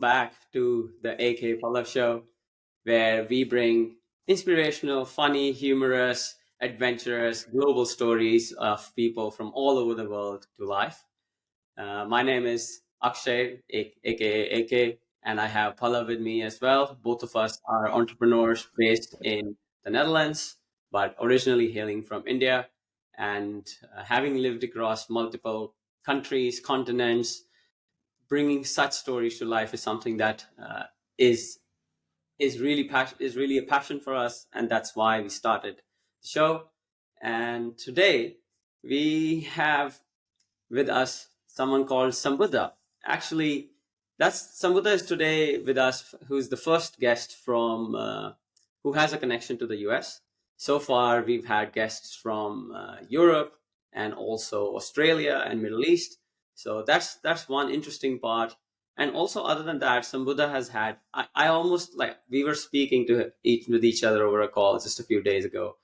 back to the AK Pallav Show, where we bring inspirational, funny, humorous, adventurous, global stories of people from all over the world to life. My name is Akshay, aka AK, and I have Pallav with me as well. Both of us are entrepreneurs based in the Netherlands, but originally hailing from India. And having lived across multiple countries, continents, bringing such stories to life is something that is is really a passion for us, and that's why we started the show. And today we have with us someone called Sambuddha. Actually, that's Sambuddha is today with us, who's the first guest from who has a connection to the US. So far, we've had guests from Europe and also Australia and Middle East. So that's one interesting part. And also, other than that, Sambuddha has had. I almost like we were speaking to each with each other over a call just a few days ago,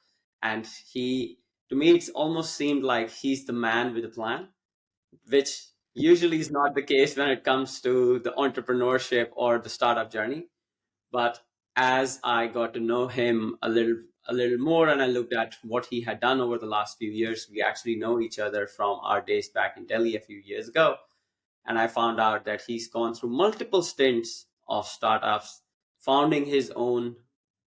and he to me it's almost seemed like he's the man with a plan, which usually is not the case when it comes to the entrepreneurship or the startup journey. But as I got to know him a little more and I looked at what he had done over the last few years, we actually know each other from our days back in Delhi a few years ago. And I found out that he's gone through multiple stints of startups, founding his own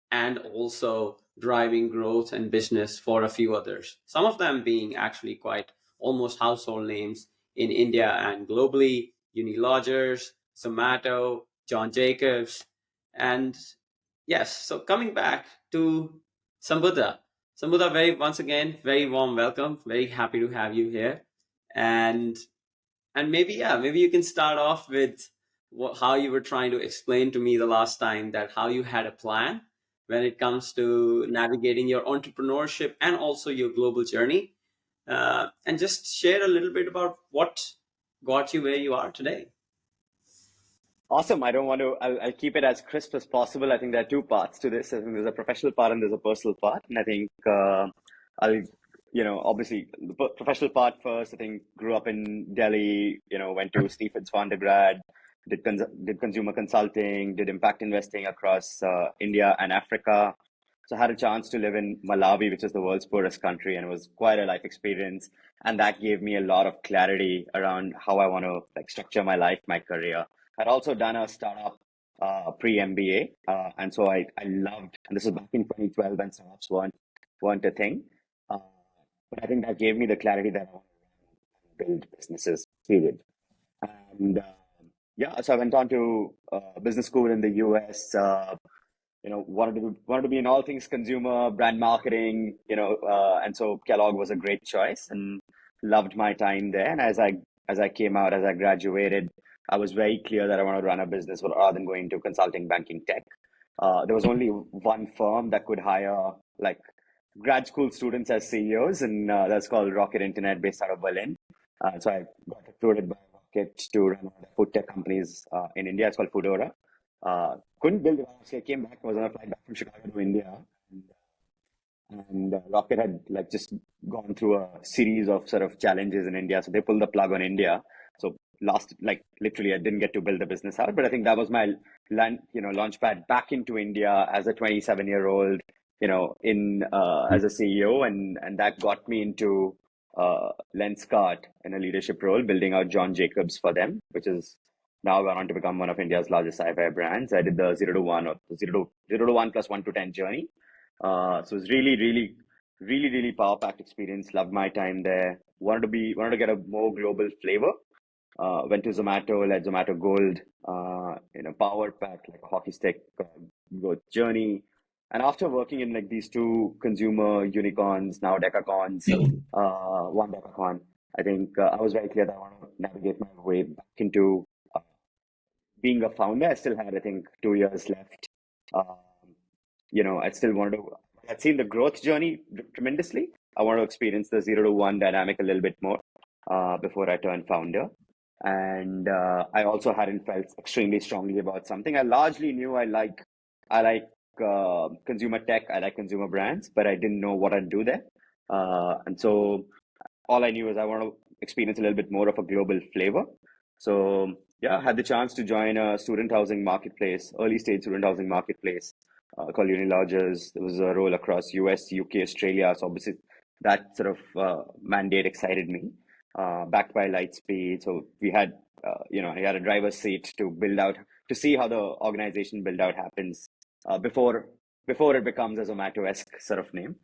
and also driving growth and business for a few others. Some of them being actually quite almost household names in India and globally: Unilodgers, Zomato, John Jacobs, and yes. So coming back to Sambuddha, Sambuddha, very once again, very warm welcome. Very happy to have you here, and maybe maybe you can start off with how you were trying to explain to me the last time that how you had a plan when it comes to navigating your entrepreneurship and also your global journey, and just share a little bit about what got you where you are today. Awesome. I don't want to, I'll keep it as crisp as possible. I think there are two parts to this. I think there's a professional part and there's a personal part. And I think I'll, obviously the professional part first. I think grew up in Delhi, went to Stephens for undergrad, did consumer consulting, did impact investing across India and Africa. So I had a chance to live in Malawi, which is the world's poorest country, and it was quite a life experience. And that gave me a lot of clarity around how I want to like structure my life, my career. I'd also done a startup pre-MBA, and so I loved. And this was back in 2012 when startups weren't a thing. Uh, but I think that gave me the clarity that I want to build businesses. Period. And yeah, so I went on to business school in the US. Wanted to be in all things consumer brand marketing. And so Kellogg was a great choice, and loved my time there. And as I came out, as I graduated, I was very clear that I want to run a business rather than going into consulting, banking, tech. There was only one firm that could hire like grad school students as CEOs, and that's called Rocket Internet, based out of Berlin. So I got recruited by Rocket to run one of the food tech companies in India. It's called Foodora. Couldn't build it. Honestly, I came back. I was on a flight back from Chicago to India, and Rocket had like just gone through a series of sort of challenges in India, so they pulled the plug on India. So last, like literally, I didn't get to build the business out, but I think that was my launch pad back into India as a 27-year-old, in as a CEO, and that got me into Lenskart in a leadership role, building out John Jacobs for them, which is now gone on to become one of India's largest sci-fi brands. I did the 0 to 1 or the 0 to 1 plus 1 to 10 journey. So it was really, really, really, really power packed experience. Loved my time there. Wanted to get a more global flavor. Went to Zomato, led Zomato Gold, power pack like a hockey stick growth journey. And after working in like these two consumer unicorns, now decacons, one decacon, I think I was very clear that I want to navigate my way back into being a founder. I still had, I think, 2 years left. Um, I still wanted to, I'd seen the growth journey tremendously. I want to experience the 0 to 1 dynamic a little bit more before I turned founder. And I also hadn't felt extremely strongly about something. I largely knew I like consumer tech, I like consumer brands, but I didn't know what I'd do there. And so all I knew is I want to experience a little bit more of a global flavor. So yeah, had the chance to join a student housing marketplace, early stage student housing marketplace called Unilodgers. There was a role across US, UK, Australia. So obviously that sort of mandate excited me, backed by Lightspeed. So we had, I had a driver's seat to build out, to see how the organization build out happens before it becomes a Zomato-esque sort of name.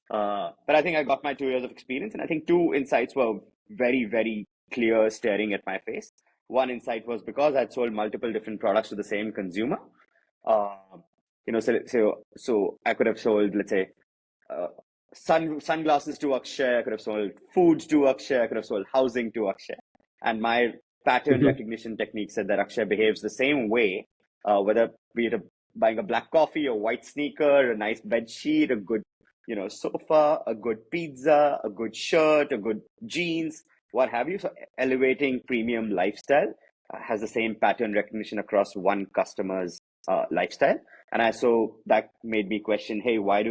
But I think I got my 2 years of experience, and I think two insights were very, very clear staring at my face. One insight was because I'd sold multiple different products to the same consumer. Uh, so I could have sold, let's say, uh, sunglasses to Akshay. I could have sold food to Akshay. I could have sold housing to Akshay. And my pattern Mhm. recognition technique said that Akshay behaves the same way, whether be it buying a black coffee, a white sneaker, a nice bed sheet, a good, sofa, a good pizza, a good shirt, a good jeans, what have you. So elevating premium lifestyle has the same pattern recognition across one customer's lifestyle. And so that made me question, hey, why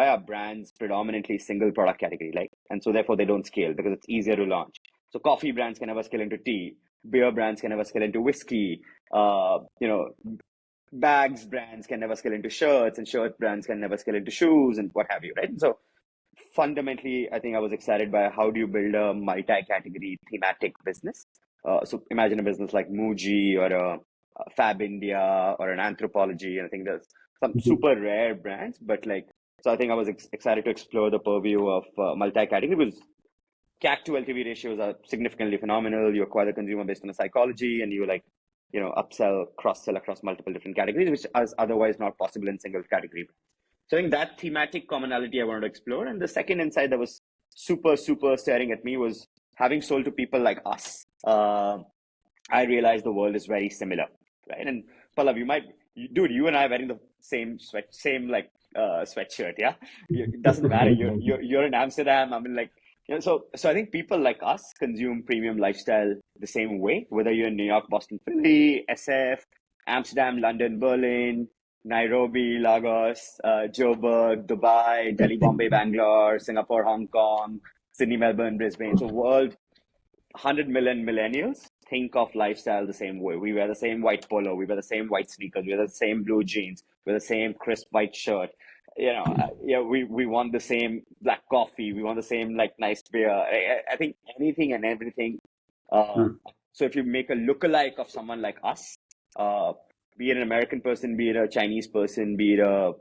are brands predominantly single product category? Like, and so therefore they don't scale because it's easier to launch. So coffee brands can never scale into tea, beer brands can never scale into whiskey, uh, you know, bags brands can never scale into shirts, and shirt brands can never scale into shoes, and what have you, right? And so fundamentally, I think I was excited by how do you build a multi-category thematic business. So imagine a business like Muji or a Fab India or an Anthropology. And I think there's some Mhm. super rare brands, but like, so I think I was excited to explore the purview of multi-category because CAC to LTV ratios are significantly phenomenal. You acquire the consumer based on a psychology, and you like, upsell, cross sell across multiple different categories, which is otherwise not possible in single category. So I think that thematic commonality I wanted to explore. And the second insight that was super, super staring at me was having sold to people like us. I realized the world is very similar, right? And Pallav, dude, you and I are wearing the same like sweatshirt, yeah. It doesn't matter. You're in Amsterdam. I mean, like, so I think people like us consume premium lifestyle the same way, whether you're in New York, Boston, Philly, SF, Amsterdam, London, Berlin, Nairobi, Lagos, Joburg, Dubai, Delhi, Bombay, Bangalore, Singapore, Hong Kong, Sydney, Melbourne, Brisbane. So world 100 million millennials think of lifestyle the same way. We wear the same white polo, we wear the same white sneakers, we wear the same blue jeans, we wear the same crisp white shirt. We want the same black coffee, we want the same like nice beer. I think anything and everything. Uh, Mm. so if you make a lookalike of someone like us, uh, be it an American person, be it a Chinese person, be it a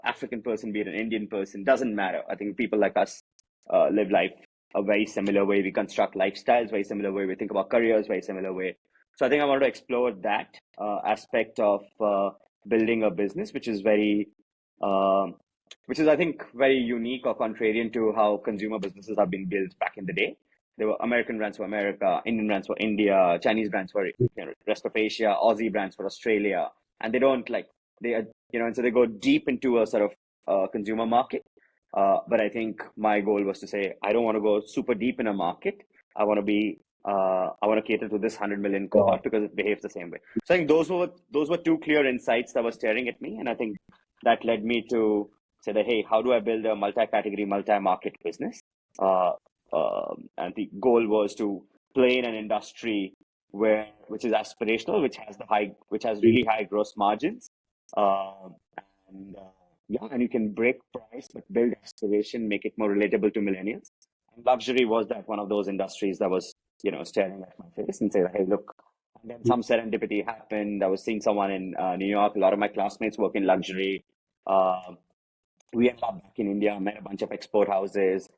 African person, be it an Indian person, doesn't matter. I think people like us live life a very similar way. We construct lifestyles, very similar way. We think about careers, very similar way. So I think I want to explore that aspect of building a business, um, which is I think very unique or contrarian to how consumer businesses have been built back in the day. There were American brands for America, Indian brands for India, Chinese brands for rest of Asia, Aussie brands for Australia, and they don't like they are and so they go deep into a sort of consumer market. But I think my goal was to say, I don't want to go super deep in a market. I want to I want to cater to this 100 million cohort because it behaves the same way. So I think those were two clear insights that were staring at me, and I think that led me to say that, hey, how do I build a multi-category, multi-market business? And the goal was to play in an industry which is aspirational, which has really high gross margins, uh, and yeah, and you can break price but build aspiration, make it more relatable to millennials. And luxury was that one of those industries that was, staring at my face and say, hey, look. And then some serendipity happened. I was seeing someone in New York. A lot of my classmates work in luxury. Uh, we ended up back in India, met a bunch of export houses,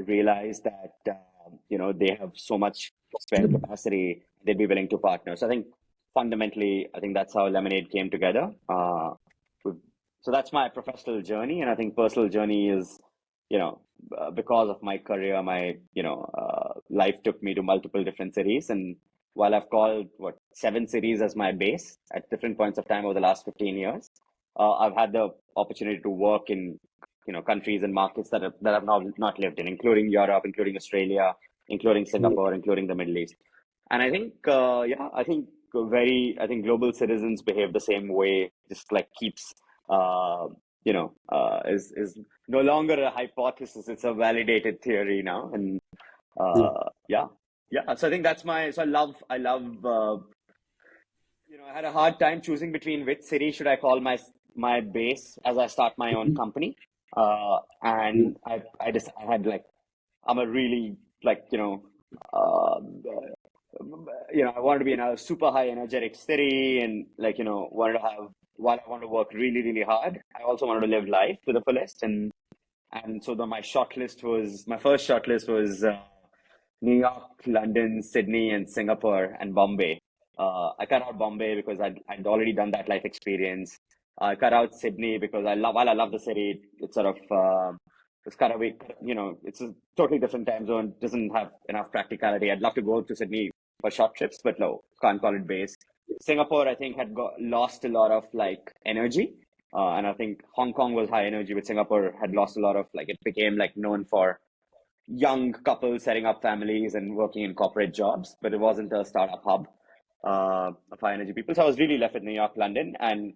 realized that they have so much spare capacity, they'd be willing to partner. So I think fundamentally, I think that's how Lemonade came together. So that's my professional journey, and I think personal journey is, you know, because of my career, my life took me to multiple different cities, and while I've called what 7 cities as my base at different points of time over the last 15 years, I've had the opportunity to work in countries and markets that I've not lived in, including Europe, including Australia, including Singapore, including the Middle East. And I think I think global citizens behave the same way. Just like keeps is no longer a hypothesis; it's a validated theory now. And Mm. yeah. So I think that's my. So I love I had a hard time choosing between which city should I call my base as I start my own company. And I had like I'm a really like I wanted to be in a super high energetic city and wanted to have while I want to work really really hard. I also wanted to live life to the fullest and so my first short list was New York, London, Sydney, and Singapore and Bombay. I cut out Bombay because I'd already done that life experience. I cut out Sydney because while I love the city, it's sort of, it's kind of, it's a totally different time zone, doesn't have enough practicality. I'd love to go to Sydney for short trips, but no, can't call it base. Singapore, I think, lost a lot of like energy. And I think Hong Kong was high energy, but Singapore had lost a lot of like, it became like known for young couples setting up families and working in corporate jobs, but it wasn't a startup hub of high energy people. So I was really left with New York, London, and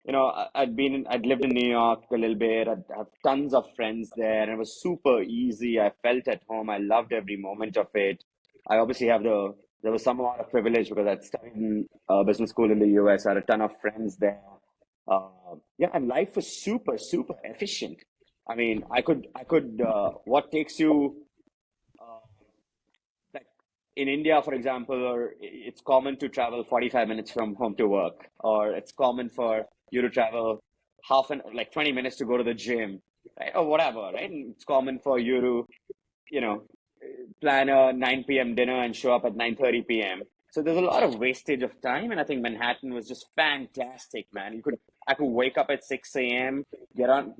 I'd lived in New York a little bit. I'd have tons of friends there, and it was super easy. I felt at home. I loved every moment of it. I obviously there was some amount of privilege because I'd studied in business school in the US. I had a ton of friends there. Yeah, and life was super, super efficient. I mean, what takes you, uh, like in India, for example, or it's common to travel 45 minutes from home to work, or it's common for you to travel like 20 minutes to go to the gym, right? Or whatever, right? And it's common for you to, you know, plan a 9 p.m. dinner and show up at 9:30 p.m. So there's a lot of wastage of time, and I think Manhattan was just fantastic, man. I could wake up at 6 a.m., get on,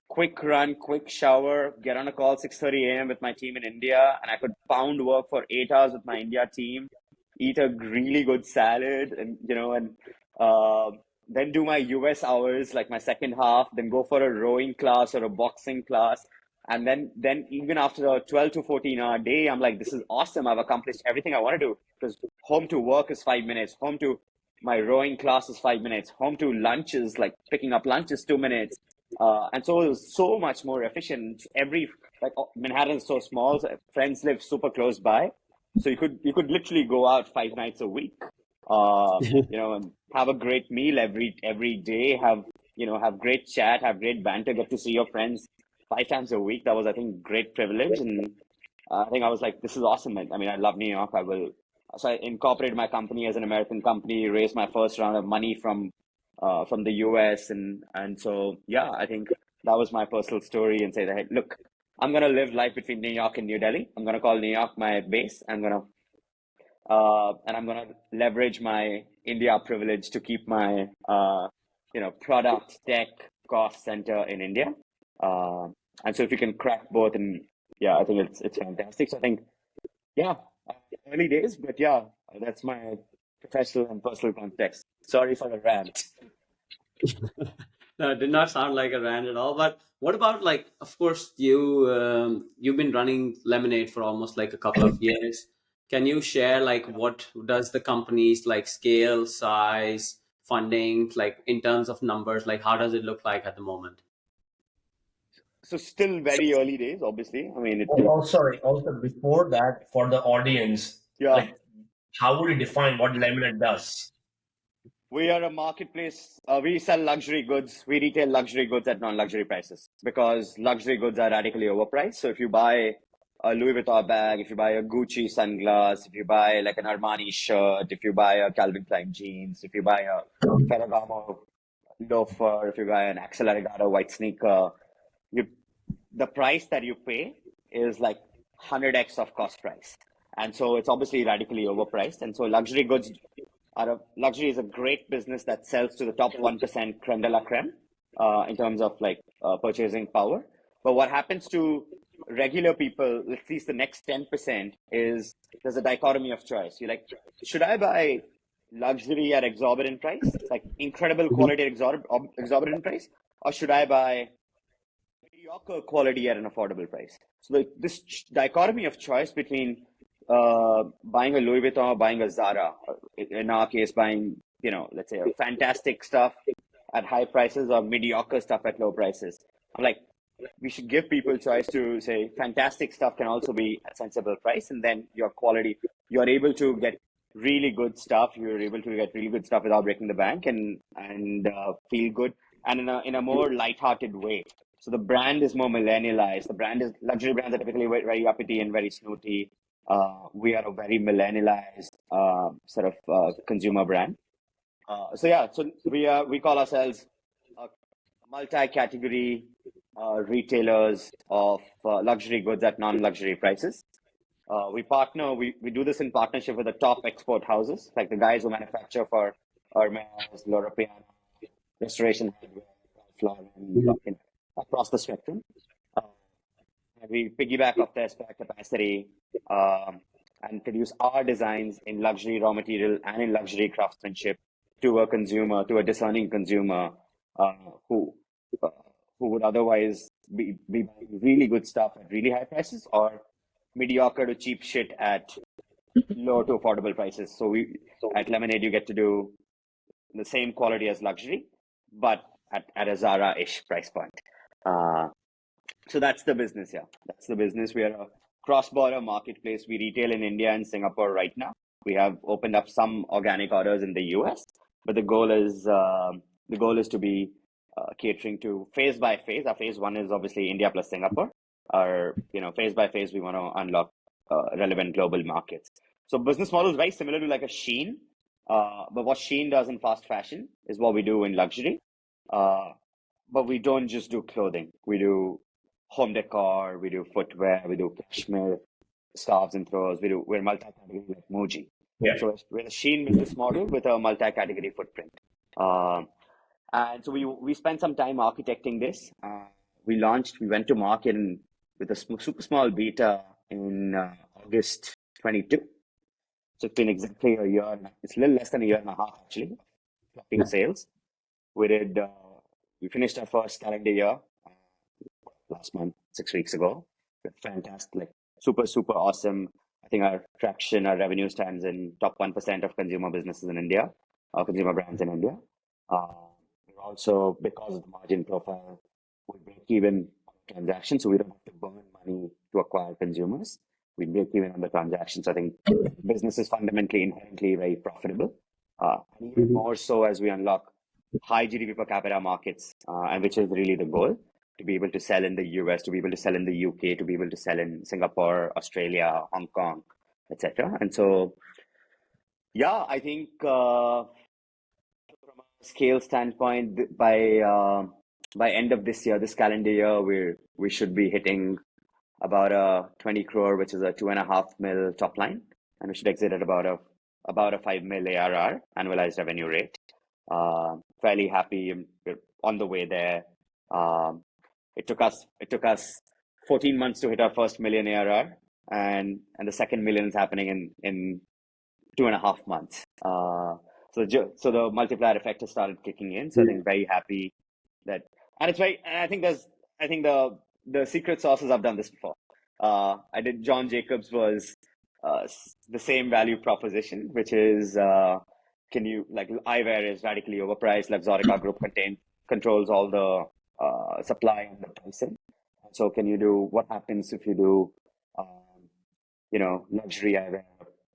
quick run, quick shower, get on a call 6:30 a.m. with my team in India, and I could pound work for 8 hours with my India team, eat a really good salad, and uh, then do my US hours, like my second half, then go for a rowing class or a boxing class. And then even after a 12 to 14 hour day, I'm like, this is awesome. I've accomplished everything I want to do because home to work is 5 minutes. Home to my rowing class is 5 minutes. Home to lunch is like picking up lunch is 2 minutes. And so it was so much more efficient. Manhattan is so small, so friends live super close by. So you could literally go out 5 nights a week, and have a great meal every day, have great chat, have great banter, get to see your friends 5 times a week. That was, I think, great privilege. And I think I was like, this is awesome. I mean, I love New York. So I incorporated my company as an American company, raised my first round of money from the US. And so, yeah, I think that was my personal story and say that, hey, look, I'm going to live life between New York and New Delhi. I'm going to call New York my base. And I'm going to leverage my India privilege to keep my, product tech cost center in India. Uh, and so if you can crack both, and yeah, I think it's fantastic. So I think, yeah, early days, but yeah, that's my professional and personal context. Sorry for the rant. No, it did not sound like a rant at all. But what about like, of course, you've been running Lemonade for almost like a couple of years. Can you share like what does the company's like scale, size, funding, like in terms of numbers, like how does it look like at the moment? So still very early days, obviously. I mean, Oh, sorry. Also, before that, for the audience, yeah, like, how would you define what Lemonade does? we are a marketplace. We sell luxury goods. We retail luxury goods at non-luxury prices because luxury goods are radically overpriced. So if you buy a Louis Vuitton bag, if you buy a Gucci sunglass, if you buy like an Armani shirt, if you buy a Calvin Klein jeans, if you buy a Ferragamo loafer, if you buy an Axel Arigato white sneaker, you the price that you pay is like 100x of cost price. And so it's obviously radically overpriced. And so luxury is a great business that sells to the top 1% creme de la creme in terms of like purchasing power. But what happens to regular people, at least the next 10%, is there's a dichotomy of choice. You're like, should I buy luxury at exorbitant price, like incredible quality at exorbitant price, or should I buy mediocre quality at an affordable price? So this dichotomy of choice between buying a Louis Vuitton or buying a Zara, in our case, buying, let's say a fantastic stuff at high prices or mediocre stuff at low prices. I'm like, we should give people choice to say fantastic stuff can also be a sensible price, and then your quality, you're able to get really good stuff. You're able to get really good stuff without breaking the bank and feel good and in a more lighthearted way. So the brand is more millennialized. The brand is luxury brands are typically very, very uppity and very snooty. We are a very millennialized sort of consumer brand. So we call ourselves multi-category retailers of luxury goods at non-luxury prices. We do this in partnership with the top export houses, like the guys who manufacture for Hermes, Loro Piana, Restoration Hardware, Ralph Lauren, across the spectrum. Uh, and we piggyback off their spare capacity and produce our designs in luxury raw material and in luxury craftsmanship to a consumer, to a discerning consumer uh, who uh, who would otherwise be buying really good stuff at really high prices or mediocre to cheap shit at low to affordable prices. So we at Lemonade you get to do the same quality as luxury, but at a Zara-ish price point. Uh, so that's the business, yeah. That's the business. We are a cross-border marketplace. We retail in India and Singapore right now. We have opened up some organic orders in the US, but the goal is to be catering to phase by phase. Our phase one is obviously India plus Singapore. Our phase by phase we want to unlock relevant global markets. So business model is very similar to like a Shein, but what Shein does in fast fashion is what we do in luxury. Uh, but we don't just do clothing. We do home decor, we do footwear, we do cashmere scarves and throws. We're multi-category like Muji. Yeah. So we're a Shein business model with a multi-category footprint. Um, and so we spent some time architecting this. We went to market with a super small beta in August 22. So it's been exactly a year. It's a little less than a year and a half actually, clocking sales. We finished our first calendar year last month, 6 weeks ago. Fantastic, like super, super awesome. I think our traction, our revenue stands in top 1% of consumer businesses in India, consumer brands in India. We're also, because of the margin profile, we break even on transactions, so we don't have to burn money to acquire consumers. We break even on the transactions. I think business is fundamentally, inherently very profitable. And even more so as we unlock high GDP per capita markets, and which is really the goal, to be able to sell in the US, to be able to sell in the UK, to be able to sell in Singapore, Australia, Hong Kong, etc. And so, yeah, I think from a scale standpoint, by end of this year, this calendar year, we should be hitting about a 20 crore, which is a 2.5 mil top line, and we should exit at about a 5 mil ARR, annualized revenue rate. Fairly happy. We're on the way there. It took us 14 months to hit our first million ARR, and the second million is happening in 2.5 months. So the multiplier effect has started kicking in. So I think very happy that, and I think the secret sauce is I've done this before. I did John Jacobs was the same value proposition, which is can you like eyewear is radically overpriced. Luxottica Group controls all the supply and the pricing. So can you do what happens if you do luxury eyewear?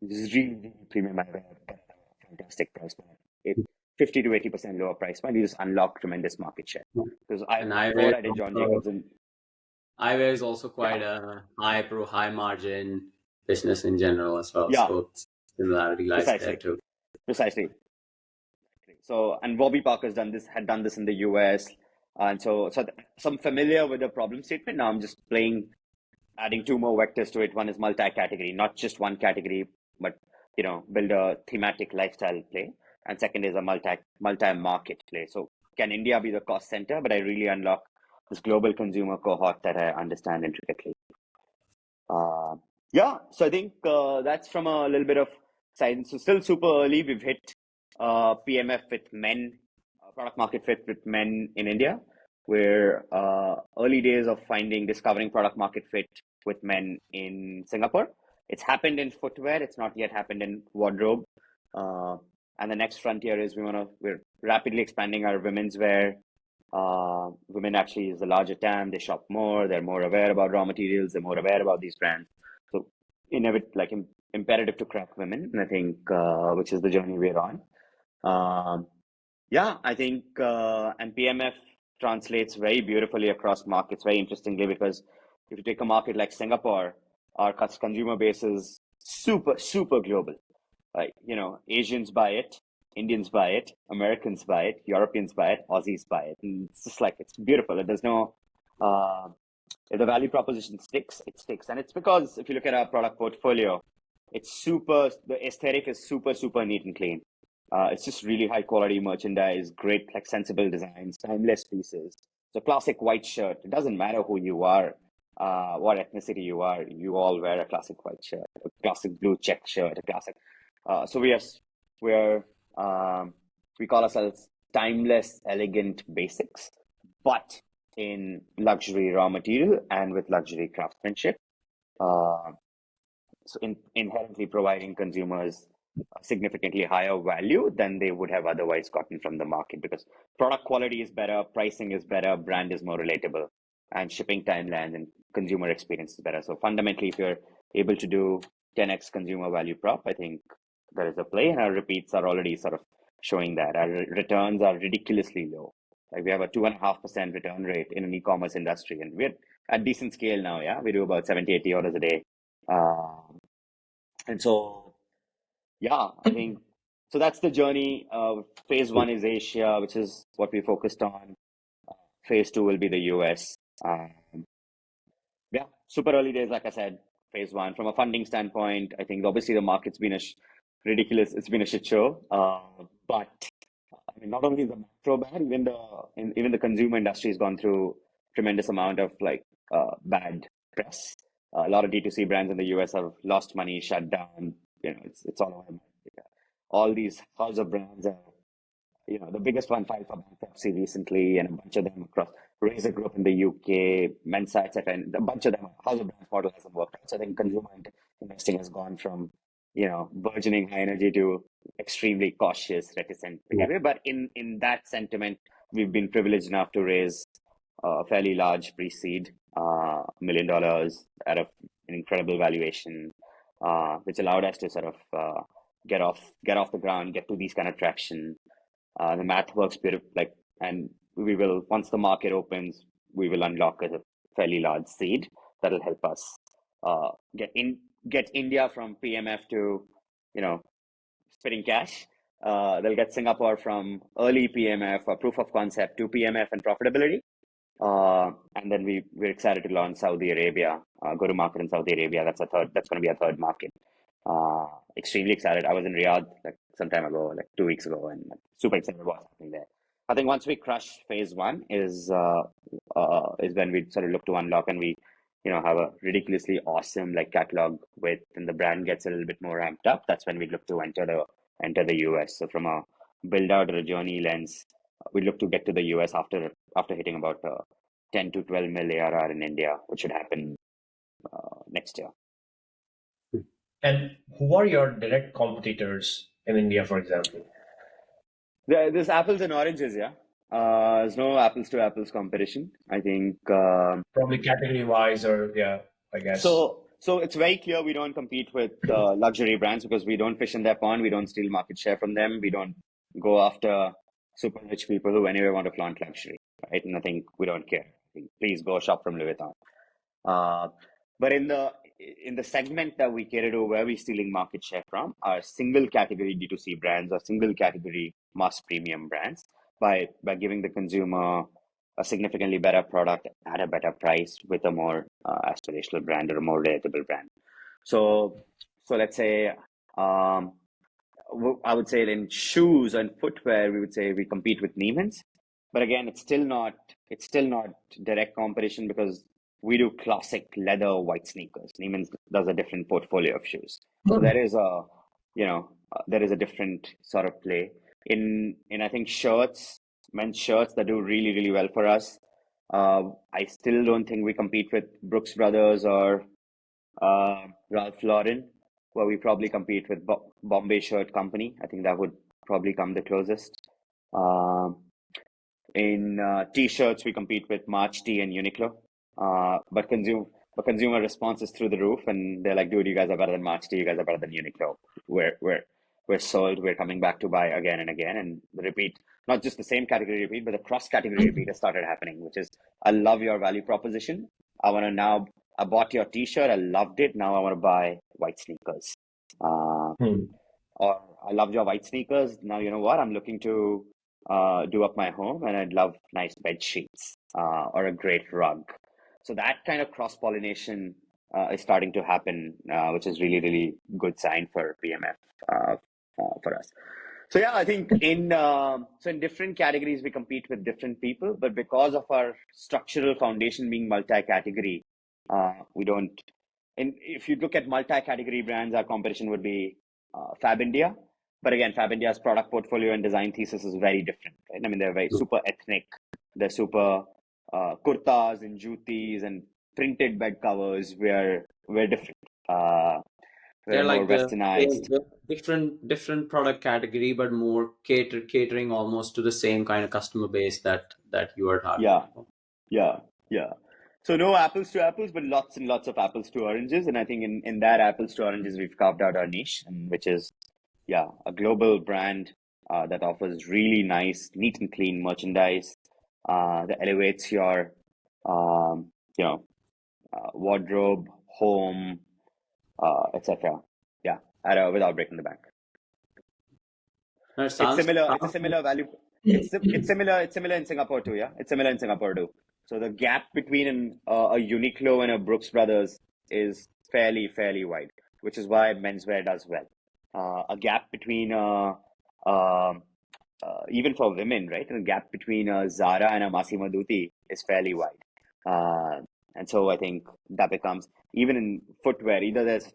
This is really, really premium eyewear, but at a fantastic price point. 50 to 80% lower price point. You just unlock tremendous market share. Because before I did John Jacobs and eyewear is also quite a high margin business in general as well. Yeah. So similarity lies there Precisely. too. Precisely. So, and Bobby Parker's had done this in the US. And so I'm familiar with the problem statement. Now I'm just adding two more vectors to it. One is multi-category, not just one category, but build a thematic lifestyle play. And second is a multi-market play. So can India be the cost center? But I really unlock this global consumer cohort that I understand intricately. Yeah, so I think that's from a little bit of science. So still super early. We've hit PMF with men, product market fit with men in India. We're early days of discovering product market fit with men in Singapore. It's happened in footwear. It's not yet happened in wardrobe. And the next frontier is we're rapidly expanding our women's wear. Women actually is a larger TAM. They shop more. They're more aware about raw materials. They're more aware about these brands. So imperative to crack women, and I think which is the journey we're on. Um, yeah, I think and PMF translates very beautifully across markets, very interestingly, because if you take a market like Singapore, our consumer base is super global. Like, Asians buy it, Indians buy it, Americans buy it, Europeans buy it, Aussies buy it. And it's just like, it's beautiful. There's no, uh, if the value proposition sticks, it sticks. And it's because if you look at our product portfolio, the aesthetic is super neat and clean. It's just really high quality merchandise, great, like sensible designs, timeless pieces. So classic white shirt. It doesn't matter who you are, what ethnicity you are. You all wear a classic white shirt, a classic blue check shirt, a classic. So we're we call ourselves timeless, elegant basics, but in luxury raw material and with luxury craftsmanship. Uh, inherently providing consumers significantly higher value than they would have otherwise gotten from the market, because product quality is better, pricing is better, brand is more relatable, and shipping timelines and consumer experience is better. So fundamentally, if you're able to do 10x consumer value prop, I think there is a play, and our repeats are already sort of showing that. Our returns are ridiculously low. Like, we have a 2.5% return rate in an e-commerce industry, and we're at decent scale now. Yeah, we do about 70, 80 orders a day. And so, yeah, I think so. That's the journey. Phase one is Asia, which is what we focused on. Phase two will be the US. Um, yeah, super early days, like I said. Phase one, from a funding standpoint, I think obviously the market's been ridiculous. It's been a shit show. But I mean, not only the macro bad, even the consumer industry has gone through tremendous amount of bad press. A lot of D2C brands in the US have lost money, shut down. It's all over. All these house of brands are, the biggest one filed for bankruptcy recently, and a bunch of them across Razor Group in the UK, Mensa, etc. And a bunch of them, house of brands model hasn't worked out. So I think consumer investing has gone from, burgeoning high energy to extremely cautious, reticent behavior. But in that sentiment, we've been privileged enough to raise a fairly large pre-seed, $1 million at an incredible valuation, which allowed us to sort of get off the ground, get to these kind of traction. The math works beautiful, and we will, once the market opens, we will unlock a fairly large seed that'll help us get India from PMF to, spitting cash. They'll get Singapore from early PMF or proof of concept to PMF and profitability. And then we're excited to launch Saudi Arabia, go to market in Saudi Arabia. That's going to be a third market. Extremely excited. I was in Riyadh some time ago, 2 weeks ago, and super excited about what's happening there. I think once we crush phase one is when we sort of look to unlock, and we have a ridiculously awesome catalog with, and the brand gets a little bit more ramped up. That's when we look to enter the US. So from a build out or a journey lens, we look to get to the US after hitting about 10 to 12 mil ARR in India, which should happen next year. And who are your direct competitors in India, for example? There's apples and oranges, yeah. There's no apples to apples competition. I think Probably category wise, or I guess. So it's very clear we don't compete with luxury brands, because we don't fish in their pond. We don't steal market share from them. We don't go after super rich people who anyway want to flaunt luxury, right? And I think we don't care. I think, please go shop from Louis Vuitton. But in the segment that we cater to, where we're stealing market share from, are single category D2C brands or single category mass premium brands, by giving the consumer a significantly better product at a better price with a more aspirational brand or a more relatable brand. So let's say I would say in shoes and footwear, we would say we compete with Neiman's, but again, it's still not direct competition, because we do classic leather white sneakers. Neiman's does a different portfolio of shoes. So there is a different sort of play in I think men's shirts that do really, really well for us. I still don't think we compete with Brooks Brothers or Ralph Lauren, where we probably compete with Bombay Shirt Company. I think that would probably come the closest. In t-shirts, we compete with March T and Uniqlo. But but consumer response is through the roof, and they're like, dude, you guys are better than March, you guys are better than Uniqlo. We're sold, we're coming back to buy again and again, and the repeat, not just the same category repeat, but the cross category repeat has started happening, which is, I love your value proposition. I bought your t-shirt, I loved it. Now I want to buy white sneakers. Uh, Hmm. or I loved your white sneakers. Now, you know what? I'm looking to do up my home, and I'd love nice bed sheets or a great rug. So that kind of cross-pollination is starting to happen, which is really, really good sign for PMF for us. So yeah, I think in different categories we compete with different people, but because of our structural foundation being multi-category, we don't. And if you look at multi-category brands, our competition would be Fab India. But again, Fab India's product portfolio and design thesis is very different, right? I mean, they're very super ethnic. They're super kurtas and jutis and printed bed covers. We're different. We're They're more like westernized. the different product category, but more catering almost to the same kind of customer base that you are Yeah, targeting. yeah, yeah. So no apples to apples, but lots and lots of apples to oranges. And I think in that apples to oranges, we've carved out our niche, and which is, yeah, a global brand that offers really nice, neat and clean merchandise that elevates your, you know, wardrobe, home, etc. Yeah, without breaking the bank. No, it It's sounds similar. It's a sounds similar value. It's similar. It's similar in Singapore too. Yeah, it's similar in Singapore too. So the gap between a Uniqlo and a Brooks Brothers is fairly wide, which is why menswear does well. A gap between um even for women, right? The gap between a Zara and a Massimo Dutti is fairly wide. And so I think that becomes, even in footwear, either there's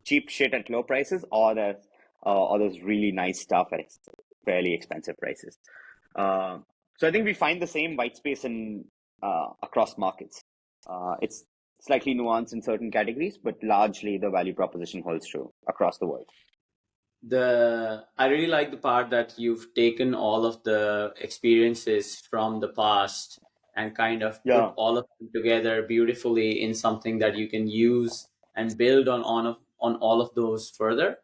cheap shit at low prices, or there's really nice stuff at fairly expensive prices. Uh, so I think we find the same white space in across markets. It's slightly nuanced in certain categories, but largely the value proposition holds true across the world. the I really like the part that you've taken all of the experiences from the past and kind of put Yeah, all of them together beautifully in something that you can use and build on all of those further.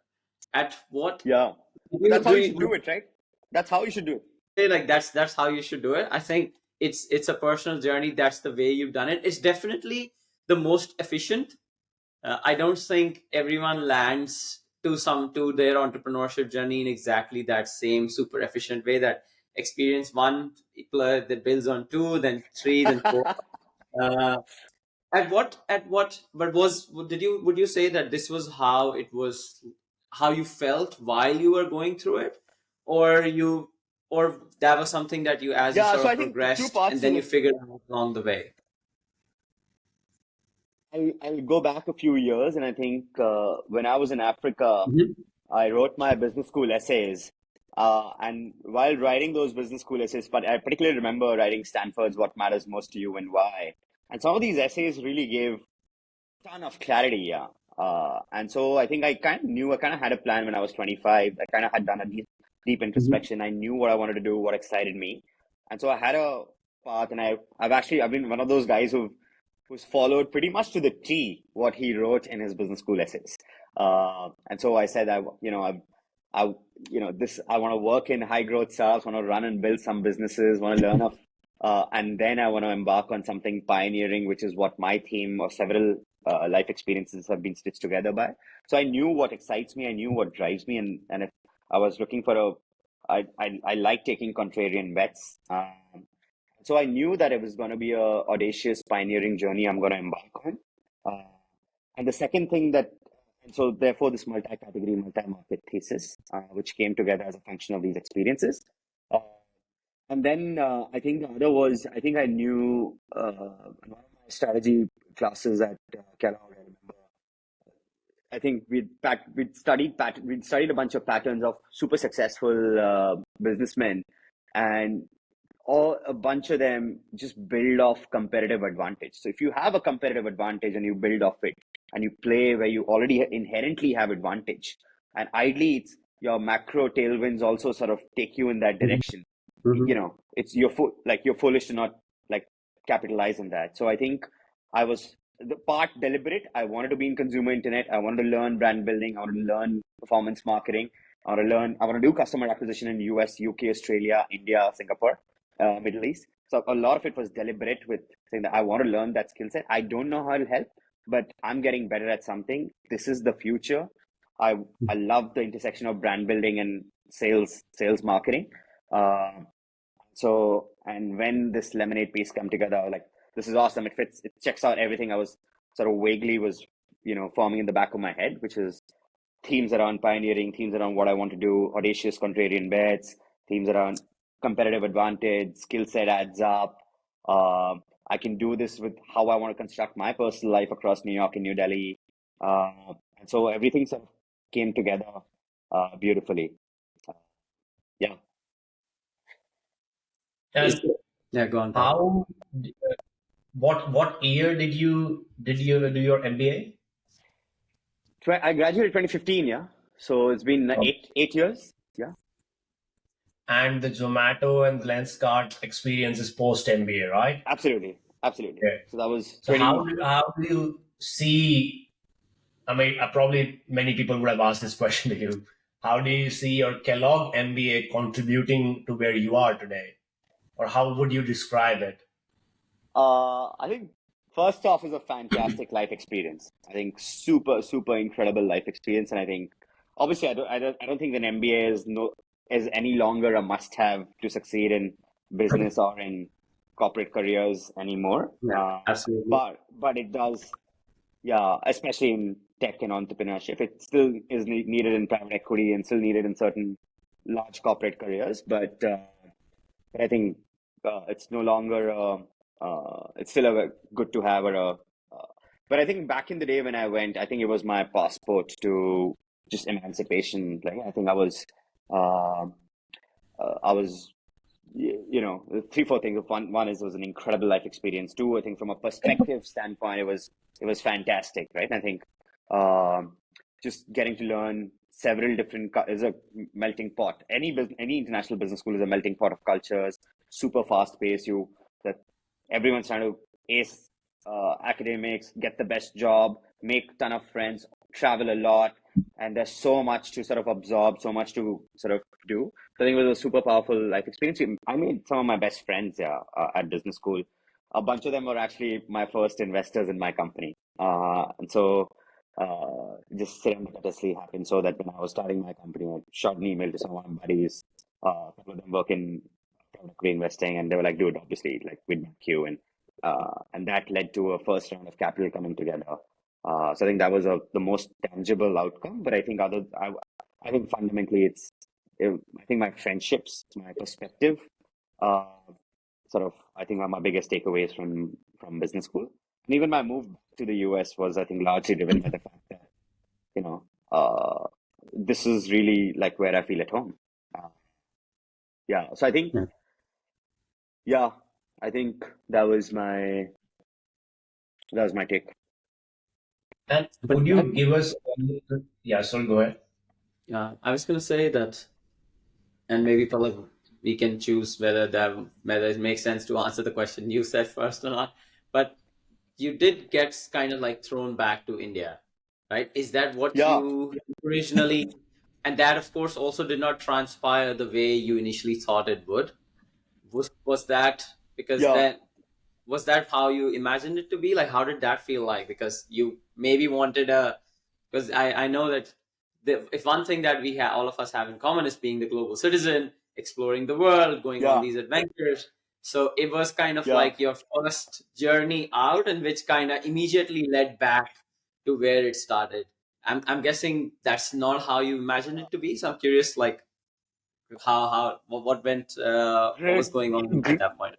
At what yeah. do But you that's how do you should you do it, right? That's how you should do it. say like that's how you should do it? I think it's a personal journey. That's the way you've done it. It's definitely the most efficient. I don't think everyone lands to their entrepreneurship journey in exactly that same super efficient way. That experience one plus that builds on two, then three, then four. Uh, at what? But would you say that this was how it was, how you felt while you were going through it, or or that was something that you, as you Yeah, sort so of I think two progressed parts and to then you this. figured out along the way? I'll go back a few years, and I think when I was in Africa, Mhm. I wrote my business school essays. And while writing those business school essays, but I particularly remember writing Stanford's What Matters Most to You and Why. And some of these essays really gave ton of clarity, yeah. And so I think I kind of had a plan when I was 25. I kind of had done a deep Mhm. introspection. I knew what I wanted to do, what excited me. And so I had a path, and I've been one of those guys who's followed pretty much to the T what he wrote in his business school essays. And so I said, I, I want to work in high growth startups, want to run and build some businesses, want to learn of, and then I want to embark on something pioneering, which is what my theme or several life experiences have been stitched together by. So I knew what excites me, I knew what drives me, and if I was looking for I like taking contrarian bets. So I knew that it was going to be a audacious pioneering journey I'm going to embark on. Uh, and the second thing and so therefore this multi-category, multi-market thesis, which came together as a function of these experiences. Uh, and then I think the other was, I think I knew in one of my strategy classes at Kellogg, I remember, I think we'd studied a bunch of patterns of super successful businessmen, and or a bunch of them just build off competitive advantage. So if you have a competitive advantage and you build off it, and you play where you already inherently have advantage, and ideally it's your macro tailwinds also sort of take you in that direction. You Mhm. know, it's you're foolish to not like capitalize on that. So I think I was the part deliberate. I wanted to be in consumer internet. I wanted to learn brand building. I wanted to learn performance marketing. I want to do customer acquisition in US, UK, Australia, India, Singapore, Middle East. So a lot of it was deliberate with saying that I want to learn that skill set. I don't know how it'll help, but I'm getting better at something. This is the future. I I love the intersection of brand building and sales marketing. Uh, so, and when this lemonade piece come together, I was like, this is awesome. It fits, it checks out everything I was sort of vaguely was, forming in the back of my head, which is themes around pioneering, themes around what I want to do, audacious contrarian bets, themes around competitive advantage, skill set adds up. I can do this with how I want to construct my personal life across New York and New Delhi. And so everything sort of came together beautifully. Uh, yeah. And Yeah, go on, Pal. how? What year did you do your MBA? I graduated 2015, yeah. So it's been eight years. Yeah, And the Zomato and Lenskart experience is post MBA, right? absolutely. Absolutely. Yeah. So that was So 20. how do you see? I mean, probably many people would have asked this question to you. How do you see your Kellogg MBA contributing to where you are today, or how would you describe it? I think first off is a fantastic life experience. I think super, super incredible life experience. And I think obviously I don't think an MBA is any longer a must have to succeed in business or in corporate careers anymore. Yeah, absolutely. But it does. Yeah, especially in tech and entrepreneurship, it still is needed in private equity and still needed in certain large corporate careers. But I think it's no longer. It's still a good to have or a. But I think back in the day when I went, I think it was my passport to just emancipation. Like I think um I was three, four things. One is it was an incredible life experience. Two, I think from a perspective standpoint, it was fantastic, right? And I think um, just getting to learn several different is a melting pot. Any international business school is a melting pot of cultures. Super fast pace. That everyone's trying to ace academics, get the best job, make ton of friends, travel a lot, and there's so much to sort of absorb, so much to sort of do. So I think it was a super powerful life experience. I made some of my best friends, yeah, at business school. A bunch of them were actually my first investors in my company. And so just serendipitously happened so that when I was starting my company, I shot an email to some of my buddies. A couple of them work in private equity investing, and they were like, "Dude, obviously, like we'd back you," and that led to a first round of capital coming together. So I think that was the most tangible outcome. But I think fundamentally I think my friendships, my perspective, uh, sort of, I think are my biggest takeaways from business school. And even my move to the US was, I think, largely driven by the fact that, you know, uh, this is really like where I feel at home. Uh, yeah. So I think, Yeah. yeah, I think that was my take. And But could you give us? Yeah, sorry, go ahead. I was going to say that, and maybe Palak, we can choose whether it makes sense to answer the question you said first or not. But you did get kind of like thrown back to India, right? Is that what Yeah. you originally, and that of course also did not transpire the way you initially thought it would? Was that because Yeah. then was that how you imagined it to be? Like, how did that feel like? Because you maybe wanted a, because I know that if one thing that we have, all of us have in common is being the global citizen, exploring the world, going on Yeah. these adventures. So it was kind of Yeah. like your first journey out, and which kind of immediately led back to where it started. I'm guessing that's not how you imagined it to be. So I'm curious, like, what went, what was Great. going on at that point?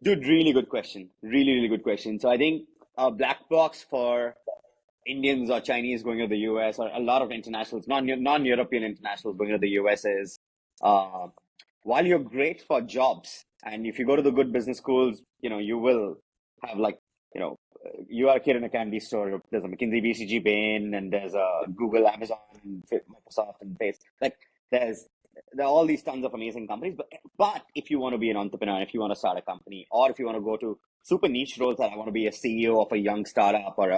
Dude, really good question. Really, really good question. So I think a black box for Indians or Chinese going to the US or a lot of internationals, non-European internationals going to the US is uh, while you're great for jobs and if you go to the good business schools, you will have like, you are a kid in a candy store. There's a McKinsey, BCG, Bain, and there's a Google, Amazon, Microsoft, and Base. Like there's there are all these tons of amazing companies, but if you want to be an entrepreneur, if you want to start a company, or if you want to go to super niche roles, that I want to be a CEO of a young startup, or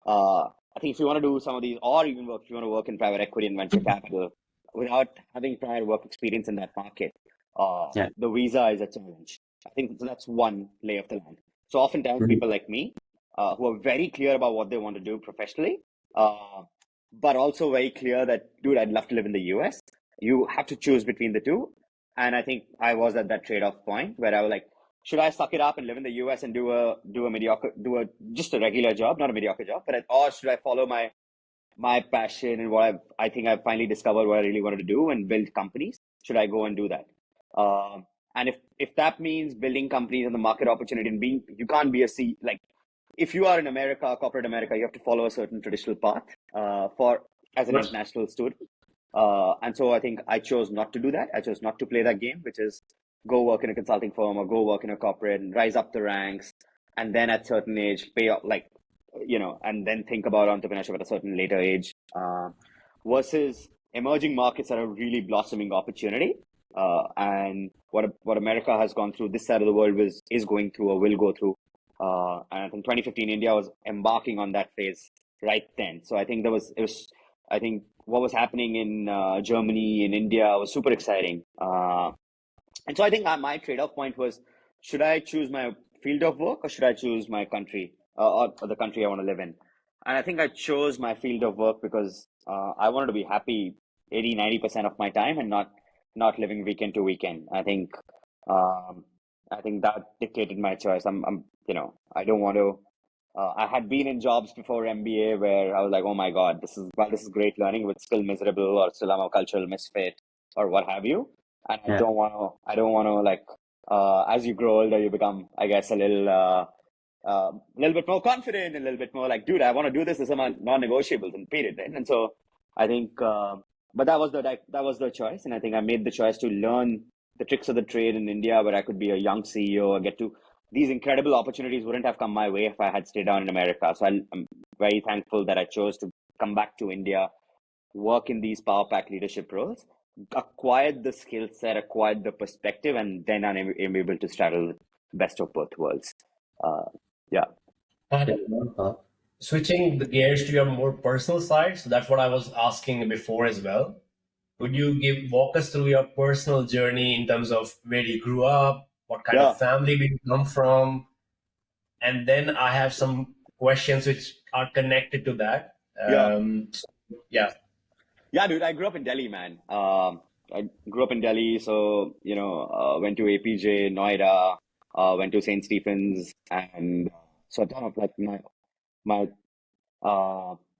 I think if you want to do some of these, or even if you want to work in private equity and venture capital without having prior work experience in that market, Yeah. the visa is a challenge. I think that's one lay of the land. So oftentimes people like me, who are very clear about what they want to do professionally, but also very clear that, dude, I'd love to live in the US. You have to choose between the two. And I think I was at that trade-off point where I was like, should I suck it up and live in the US and do a just a regular job, not a mediocre job, or should I follow my passion and what I think I've finally discovered what I really wanted to do and build companies? Should I go and do that? And if that means building companies and the market opportunity and you can't be if you are in America, corporate America, you have to follow a certain traditional path as an international student. And so I think I chose not to do that. I chose not to play that game, which is go work in a consulting firm or go work in a corporate and rise up the ranks. And then at certain age, pay off, and then think about entrepreneurship at a certain later age, versus emerging markets are a really blossoming opportunity. And what America has gone through, this side of the world is going through or will go through. And I think 2015, India was embarking on that phase right then. So I think I think what was happening in Germany, in India was super exciting. And so I think my trade-off point was, should I choose my field of work or should I choose my country or the country I want to live in? And I think I chose my field of work because I wanted to be happy 80-90% of my time and not living weekend to weekend. I think that dictated my choice. I don't want to. I had been in jobs before MBA where I was like, oh my God, this is great learning, but still miserable, or still I'm a cultural misfit or what have you. And I don't want to as you grow older, you become, I guess, a little bit more confident, a little bit more like, dude, I want to do this. This is my non-negotiables and period. Right? And so I think, but that was the choice. And I think I made the choice to learn the tricks of the trade in India, where I could be a young CEO or these incredible opportunities wouldn't have come my way if I had stayed down in America. So I'm very thankful that I chose to come back to India, work in these power pack leadership roles, acquired the skill set, acquired the perspective, and then I'm able to straddle the best of both worlds. Yeah. And switching the gears to your more personal side, so that's what I was asking before as well. Would you walk us through your personal journey in terms of where you grew up, what kind of family did you come from? And then I have some questions which are connected to that. Yeah, dude, I grew up in Delhi, man. I grew up in Delhi, so, went to APJ, Noida, went to St. Stephen's, and so a ton of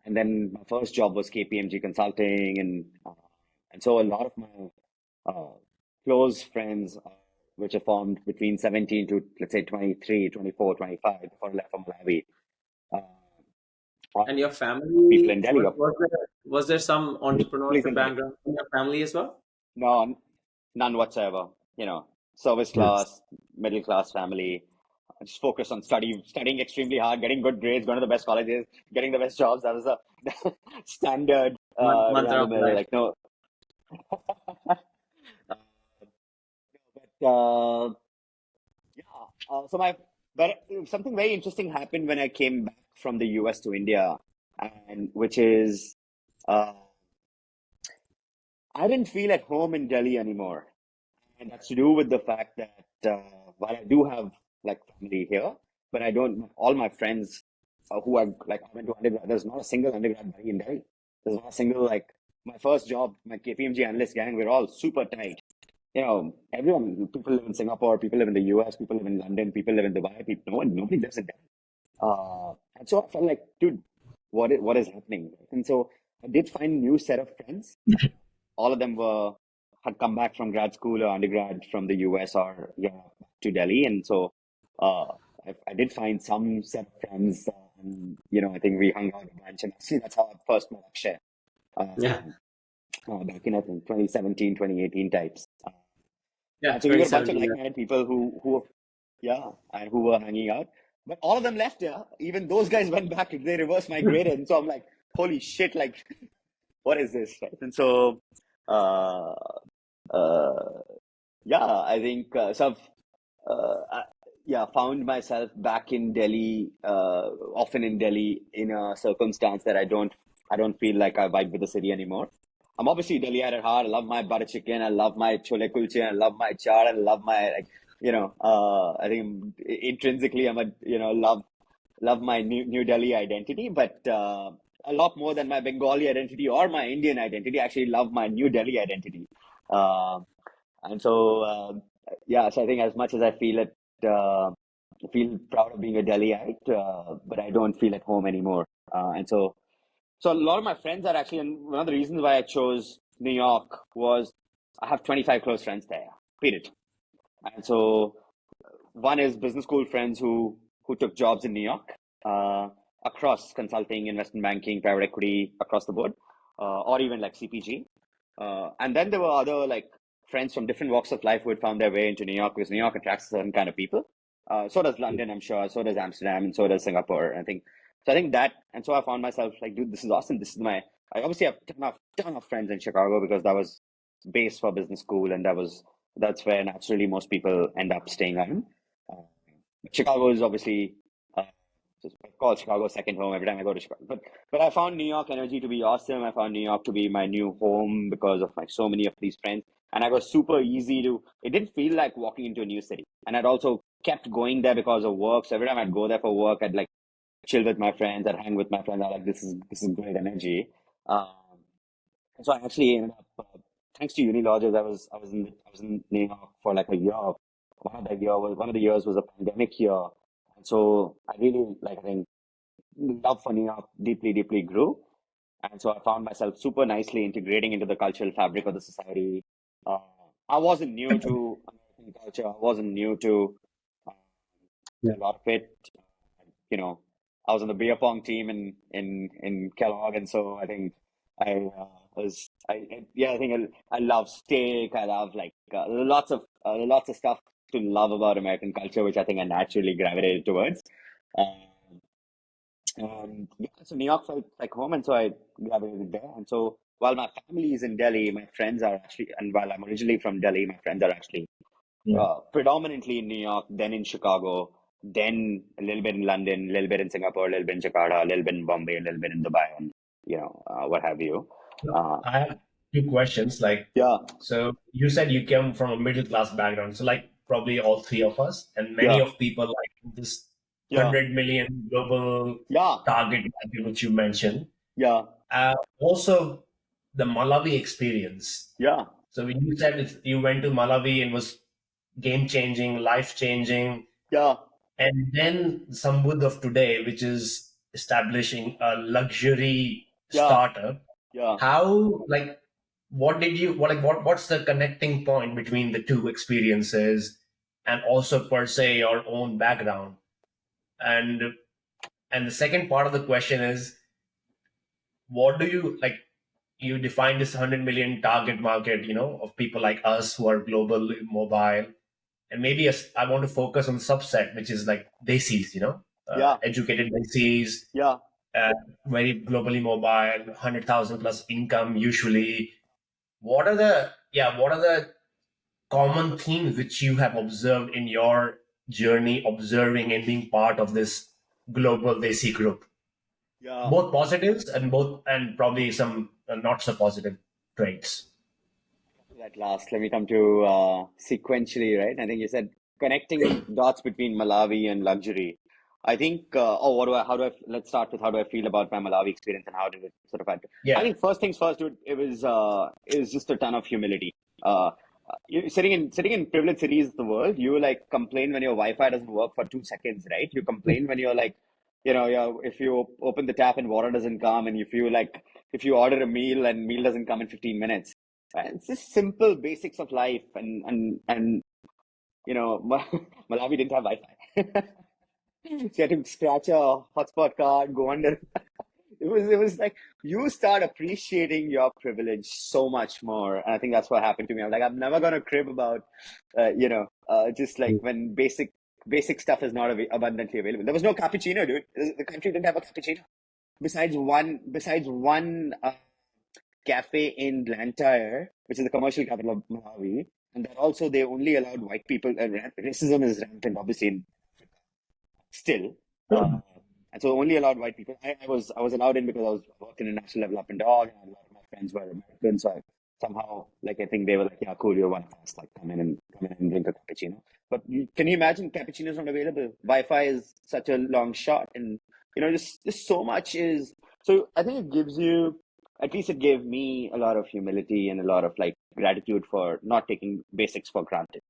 and then my first job was KPMG Consulting, and so a lot of my close friends, which are formed between 17 to, let's say, 23, 24, 25, before I left for Malawi. And your People family, in Delhi. was there some entrepreneurship background in your family as well? No, none whatsoever. Service class, middle class family. Just focus on studying extremely hard, getting good grades, going to the best colleges, getting the best jobs. That was a standard Mantra of run-of-the-mill, life. no. But something very interesting happened when I came back from the US to India, and which is I didn't feel at home in Delhi anymore. And that's to do with the fact that while I do have family here, but I don't. All my friends who I went to undergrad, there's not a single undergrad buddy in Delhi. There's not a single my first job, my KPMG analyst gang. We're all super tight. People live in Singapore, people live in the US, people live in London, people live in Dubai. Nobody lives in Delhi. And so I felt like, dude, what is happening? And so I did find a new set of friends. All of them had come back from grad school or undergrad from the US or to Delhi, and so I did find some set of friends, and I think we hung out a bunch, and actually that's how I first met Akshay. Back in I think 2017, 2018 types. So we were a bunch of like-minded people who were hanging out, but all of them left. Yeah, even those guys went back. They reverse migrated, and so I'm like, holy shit! What is this? Right? And so Yeah, I think so. Found myself back in Delhi, often in Delhi, in a circumstance that I don't feel like I vibe with the city anymore. I'm obviously Delhi at heart. I love my butter chicken. I love my chole kulche. I love my chaat. I love my I think intrinsically I'm love my New Delhi identity, but a lot more than my Bengali identity or my Indian identity. I actually love my New Delhi identity. Uh, and so, so I think as much as I feel proud of being a Delhiite, but I don't feel at home anymore. So a lot of my friends are actually, and one of the reasons why I chose New York was I have 25 close friends there, period. And so one is business school friends who took jobs in New York, uh, across consulting, investment banking, private equity, across the board, or even like CPG. And then there were other like friends from different walks of life who had found their way into New York because New York attracts a certain kind of people. So does London, I'm sure. So does Amsterdam, and so does Singapore. I think that, and so I found myself like, dude, this is awesome. This is my. I obviously have ton of friends in Chicago because that was base for business school, and that's where naturally most people end up staying on. Uh, Chicago is obviously, uh, I call Chicago second home every time I go to Chicago. But I found New York energy to be awesome. I found New York to be my new home because of my so many of these friends. And I was super easy to. It didn't feel like walking into a new city. And I'd also kept going there because of work. So every time I'd go there for work, I'd like chill with my friends. I'd hang with my friends. I like this is great energy. Um, and so I actually ended up, thanks to Uni Lodges, I was in New York for like a year. One of the years was a pandemic year, and so I really like I think love for New York deeply grew, and so I found myself super nicely integrating into the cultural fabric of the society. Uh, I wasn't new to American culture. I wasn't new uh, to Yeah. a lot of it. You know, I was on the beer pong team in Kellogg, and so I think I was I think I love steak. I love like lots of stuff to love about American culture, which I think I naturally gravitated towards. Um, and yeah, so New York felt like home, and so I gravitated there. And so while my family is in Delhi, my friends are actually, and while I'm originally from Delhi, my friends are actually Yeah. predominantly in New York, then in Chicago, then a little bit in London, a little bit in Singapore, a little bit in Jakarta, a little bit in Bombay, a little bit in Dubai, and what have you. So Uh, I have two questions. Like, yeah, so you said you came from a middle class background. So like probably all three of us, and many yeah, of people like this yeah, 100 million global yeah, target market, which you mentioned. yeah, Also, the Malawi experience. yeah, So when you said you went to Malawi and was game changing, life changing, yeah, and then Sambuddha of today, which is establishing a luxury yeah, startup. yeah, How like what did you what's the connecting point between the two experiences, and also per se your own background? And and the second part of the question is, what do you like? You define this 100 million target market, of people like us who are global, mobile, and maybe I want to focus on subset, which is like desis, yeah, educated desis, yeah, uh, very globally mobile, 100,000 plus income usually. What are the common themes which you have observed in your journey, observing and being part of this global desi group? yeah. Both positives and probably some not so positive traits. At last, let me come to sequentially, right? I think you said connecting dots between Malawi and luxury. I think, let's start with how do I feel about my Malawi experience and how did it sort of add. I Yeah. think first things first, dude, it was just a ton of humility. Sitting in privileged cities of the world, you like complain when your Wi-Fi doesn't work for 2 seconds, right? You complain when you're like, if you open the tap and water doesn't come, and if you order a meal and meal doesn't come in 15 minutes. It's just simple basics of life, and Malawi didn't have Wi-Fi. So you had to scratch a hotspot card, go under. It was like you start appreciating your privilege so much more, and I think that's what happened to me. I'm like, I'm never gonna crib about, just like when basic stuff is not abundantly available. There was no cappuccino, dude. The country didn't have a cappuccino besides one cafe in Blantyre, which is the commercial capital of Malawi, and that also they only allowed white people. Racism is rampant, obviously, still. And so only allowed white people. I was allowed in because I was working in national development org, and a lot of my friends were American, so somehow I think they were like, yeah, cool, you're one of us, like come in and drink a cappuccino. But can you imagine cappuccino's not available? Wi-Fi is such a long shot, and just so much is. So I think it gives you, at least it gave me a lot of humility and a lot of like gratitude for not taking basics for granted.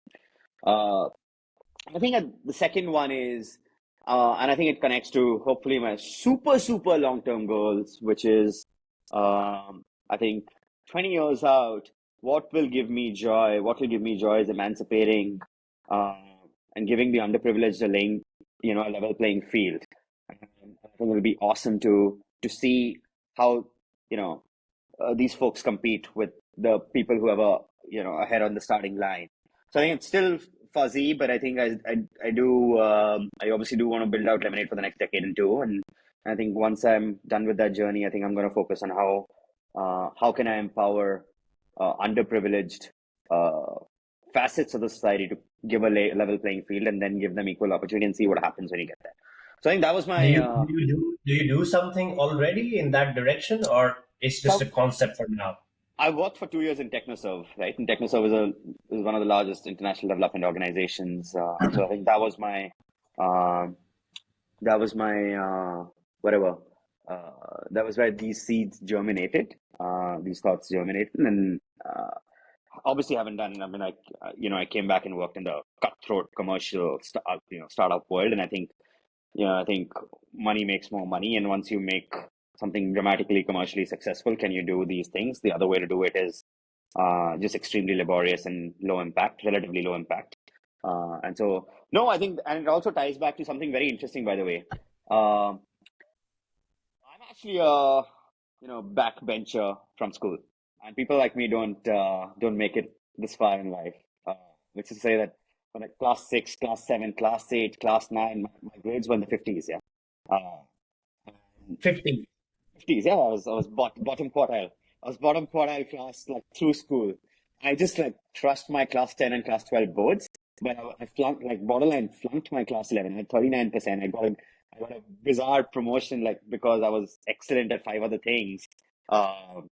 Uh, I think the second one is, and I think it connects to hopefully my super, super long-term goals, which is, I think 20 years out, what will give me joy? What will give me joy is emancipating, uh, and giving the underprivileged a level playing field. And I think it'll be awesome to see how, these folks compete with the people who have ahead on the starting line. So I think it's still fuzzy, but I think I do I obviously do want to build out Lemonade for the next decade and two, and I think once I'm done with that journey, I think I'm going to focus on how can I empower underprivileged facets of the society to give a level playing field, and then give them equal opportunity and see what happens when you get there. So I think that was Do my you do you do something already in that direction, or it's just a so concept for now? I worked for 2 years in TechnoServe, right? And TechnoServe is one of the largest international development organizations, and so I think um, that was my whatever. That was where these seeds germinated, these thoughts germinated, and obviously haven't done. I mean, I came back and worked in the cutthroat commercial startup world, and I think money makes more money, and once you make something dramatically commercially successful, can you do these things? The other way to do it is just extremely laborious and low impact, relatively low impact. And so, no, I think, and it also ties back to something very interesting, by the way. I'm actually a backbencher from school, and people like me don't make it this far in life. Uh, which is to say that when class 6, class 7, class 8, class 9, my grades were in the 50s. Yeah. Uh, 50. 50s. Yeah, I was bottom quartile. I was bottom quartile class like through school. I just like crushed my class 10 and class 12 boards, but I flunked, like borderline flunked my class 11. I had 39%. I got a bizarre promotion like because I was excellent at five other things. Um,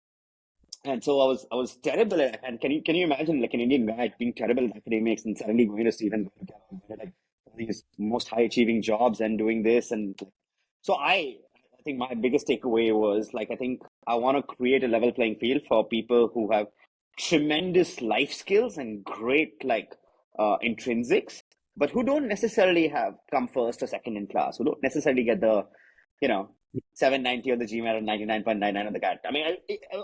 and so I was terrible at, and can you imagine like an Indian guy being terrible at academics and suddenly going to Stephen like these most high achieving jobs and doing this, and so I think my biggest takeaway was like I think I want to create a level playing field for people who have tremendous life skills and great like intrinsics, but who don't necessarily have come first or second in class, who don't necessarily get the you know 790 on the GMAT or 99.99 on the CAT. I mean,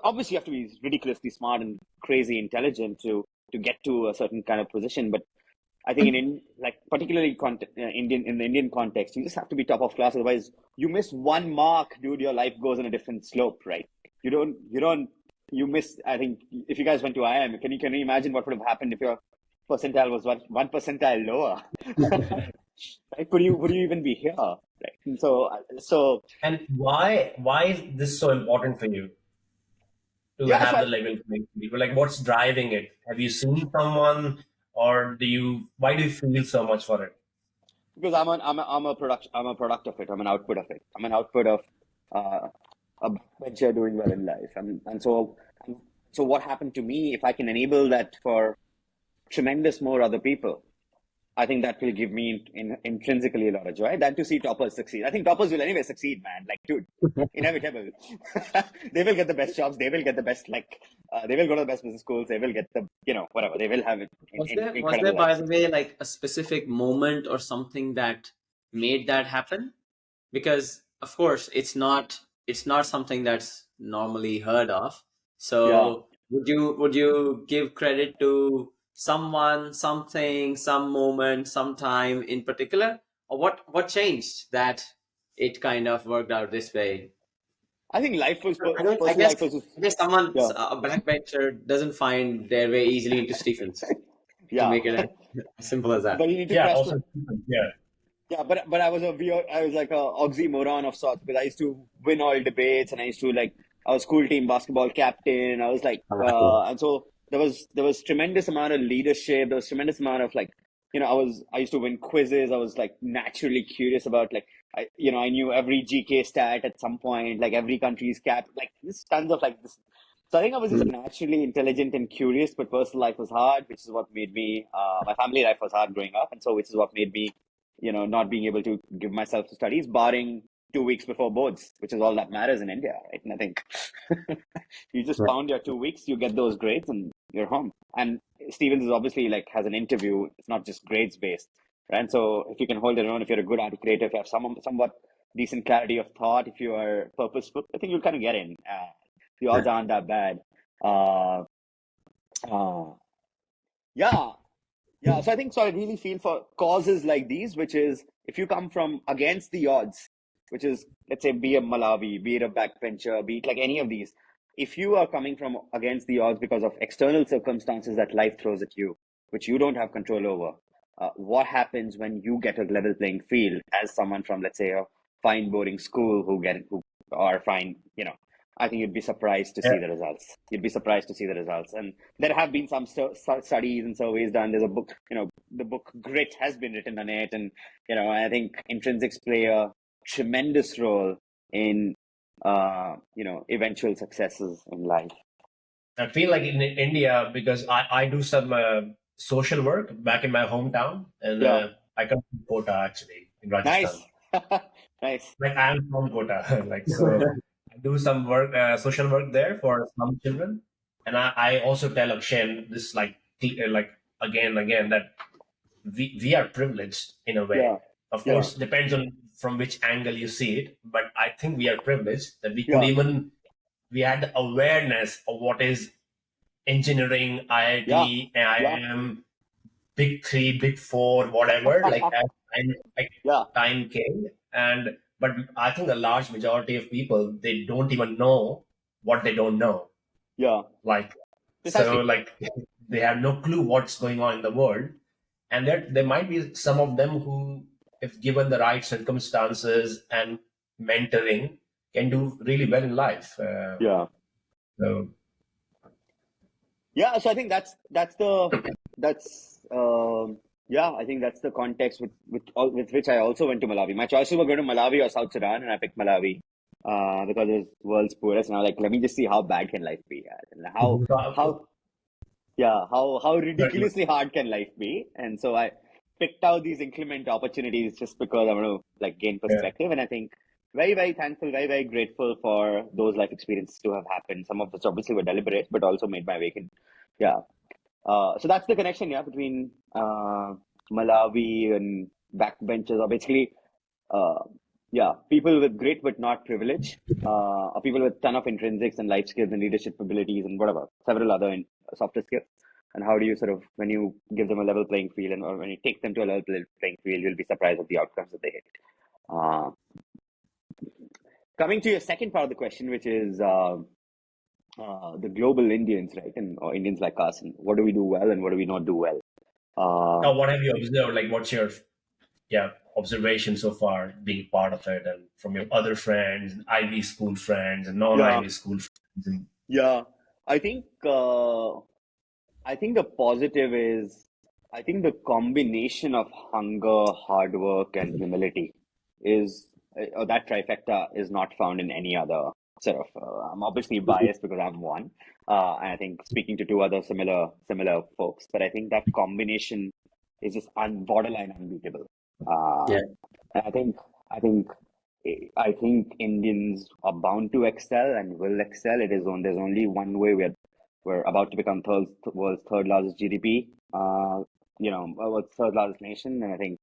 obviously you have to be ridiculously smart and crazy intelligent to get to a certain kind of position, but I think like particularly in the Indian context, you just have to be top of class. Otherwise, you miss one mark, dude. Your life goes on a different slope, right? You miss. I think if you guys went to IIM, can you imagine what would have happened if your percentile was one percentile lower? Right? Would you even be here? Right? And so And why is this so important for you to yeah. have the level playing field? Like, what's driving it? Have you seen someone, or why do you feel so much for it? Because I'm a product of it. I'm an output of it. I'm an output of uh, a backbencher doing well in life. And so what happened to me, if I can enable that for tremendous more other people, I think that will give me intrinsically a lot of joy than to see toppers succeed. I think toppers will anyway succeed, man. Like, dude, inevitable. They will get the best jobs. They will get the best, they will go to the best business schools. They will get the, whatever. They will have it Was there, incredible by lives. the way, like a specific moment or something that made that happen? Because of course it's not something that's normally heard of. Yeah. So would you give credit to someone, something, some moment, sometime in particular, or what changed that it kind of worked out this way? I think life was, I don't. I personal guess. life was, I guess someone, yeah. a backbencher, doesn't find their way easily into Stephens. To Yeah. make it as simple as that. But you need to Yeah, crash also to. yeah. Yeah, but I was like a oxymoron of sorts because I used to win all debates and I used to like I was school team basketball captain. I was like, Wow. and so there was tremendous amount of leadership. There was tremendous amount of like, I used to win quizzes. I was like naturally curious about like, I knew every GK stat at some point, like every country's cap, like this tons of like this. So I think I was just Mm. naturally intelligent and curious, but personal life was hard, which is what made me, my family life was hard growing up. And so, which is what made me, not being able to give myself to studies, barring 2 weeks before boards, which is all that matters in India, right? And I think you just Right. pound your 2 weeks, you get those grades, and you're home. And Stevens is obviously like has an interview. It's not just grades based, right? And so if you can hold your own, if you're a good articulator, if you have somewhat decent clarity of thought, if you are purposeful, I think you'll kind of get in. The odds Yeah. aren't that bad. Uh, uh, yeah, yeah, so I think so. I really feel for causes like these, which is if you come from against the odds, which is let's say be a Malawi, be it a backbencher, be it like any of these. If you are coming from against the odds because of external circumstances that life throws at you, which you don't have control over, what happens when you get a level playing field as someone from let's say a fine boarding school who are fine, I think you'd be surprised to see Yeah. the results. You'd be surprised to see the results, and there have been some studies and surveys done. There's a book, the book Grit has been written on it, and I think intrinsics play a tremendous role in eventual successes in life. I feel like in India, because I do some social work back in my hometown, and Yeah, I come from Kota actually in Rajasthan. nice, nice. Like I am from Kota, like so I do some work, social work there for some children, and I also tell Akshay this like again and again that we are privileged in a way. Yeah, Of yeah, course, depends on from which angle you see it, but I think we are privileged that yeah, we had the awareness of what is engineering, yeah, IIT, yeah, IIM, big three, big four, whatever. Like as yeah, time came, and but I think the large majority of people they don't even know what they don't know. yeah. Like so, Precisely. like they have no clue what's going on in the world, and there might be some of them who, if given the right circumstances and mentoring, can do really well in life. Yeah. So Yeah, so I think that's yeah, I think that's the context with which I also went to Malawi. My choices were going to Malawi or South Sudan, and I picked Malawi because it was world's poorest. And I was like, let me just see how bad can life be, and how yeah, how ridiculously hard can life be? And so I picked out these inclement opportunities just because I want to like gain yeah. perspective. And I think very, very thankful, very, very grateful for those life experiences to have happened. Some of which obviously were deliberate, but also made my way in. Yeah. So that's the connection, yeah, between Malawi and backbenchers, or basically, uh, yeah, people with grit but not privilege, or people with ton of intrinsics and life skills and leadership abilities and whatever, several other softer skills. And how do you sort of, when you give them a level playing field, or when you take them to a level playing field, you'll be surprised at the outcomes that they hit. Uh, Coming to your second part of the question, which is the global Indians, right, and or Indians like us, and what do we do well and what do we not do well? Uh, Now, what have you observed? Like, what's your observation so far, being part of it, and from your other friends, Ivy school friends, and yeah, non-Ivy school friends? And yeah. I think the positive is I think the combination of hunger, hard work, and humility is that trifecta is not found in any other sort of. I'm obviously biased because I'm one, and I think speaking to two other similar folks, but I think that combination is just borderline unbeatable. Uh, Yeah. and I think Indians are bound to excel and will excel. There's only one way. We're about to become world's third largest GDP. World's third largest nation, and I think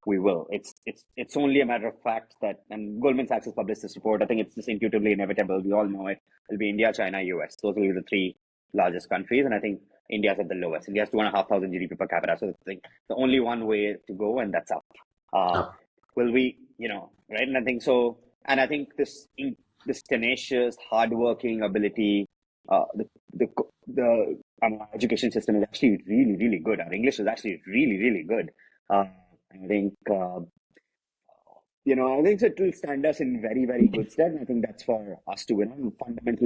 we will. It's only a matter of fact that, and Goldman Sachs has published this report. I think it's just intuitively inevitable. We all know it. It'll be India, China, US. Those will be the three largest countries, and I think India's at the lowest. India's 2,500 GDP per capita. So I think the only one way to go, and that's up. Uh, Oh, will we, right? And I think so. And I think this tenacious, hardworking ability, the education system is actually really, really good. Our English is actually really, really good. I think I think it will stand us in very, very good stead. And I think that's for us to win. And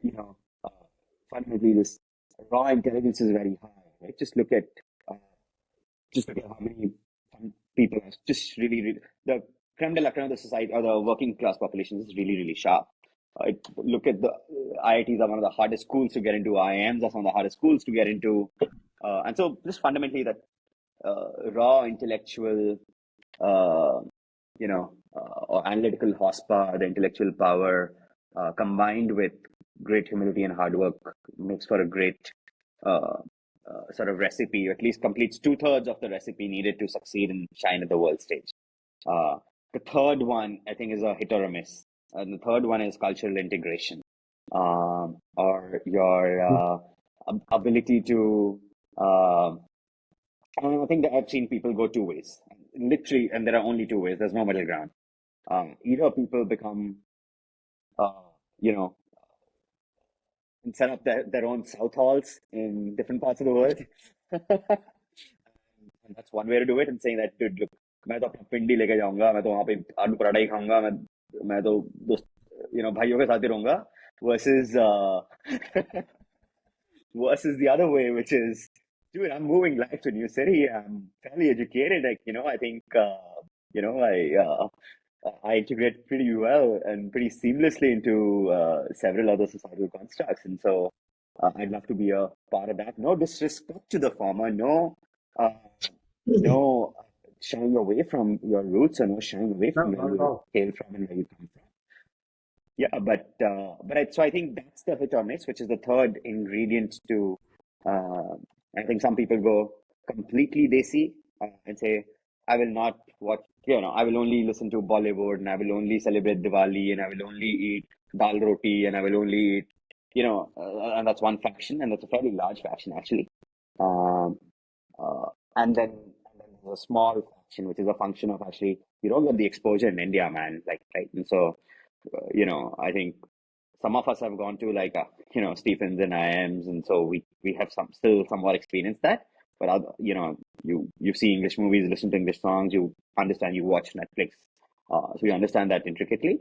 you know, uh, fundamentally, this raw intelligence is very high, right? Uh, just look at how many people are just really, really, the creme de la creme of the society or the working class population is really, really sharp. Look at the IITs are one of the hardest schools to get into. IIMs are some of the hardest schools to get into. And so just fundamentally that raw intellectual, uh, or analytical horsepower, the intellectual power, combined with great humility and hard work, makes for a great uh, sort of recipe, or at least completes two-thirds of the recipe needed to succeed and shine at the world stage. Uh, the third one, I think, is a hit or a miss. And the third one is cultural integration, or your ability to. I think that I've seen people go two ways, literally, and there are only two ways. There's no middle ground. Either people become, uh, you know, and set up their own South halls in different parts of the world. And that's one way to do it, and saying that, dude, look, मैं तो अपना पिंडी लेके जाऊंगा, मैं तो वहां पे आलू पराठा ही खाऊंगा, मैं तो दोस्त, भाइयों के साथ ही रहूंगा, versus versus the other way, which is, dude, I'm moving life to a new city. I'm fairly educated. Like, I think, you know, I integrate pretty well and pretty seamlessly into several other societal constructs. And so I'd love to be a part of that. No disrespect to the former, uh, no shying away from your roots, or no shying away No, from where not at you all. hail from and where you come from. Yeah, so I think that's the hit or miss, which is the third ingredient to. Uh, I think some people go completely desi and say, I will not watch. I will only listen to Bollywood, and I will only celebrate Diwali, and I will only eat dal roti, and I will only eat, and that's one faction, and that's a fairly large faction actually. Um, and then there's a small faction, which is a function of actually you don't get the exposure in India, man. Like, right, and so I think some of us have gone to like Stephens and IMs, and so we have still somewhat experienced that. But you see English movies, listen to English songs, you understand, you watch Netflix, so you understand that intricately,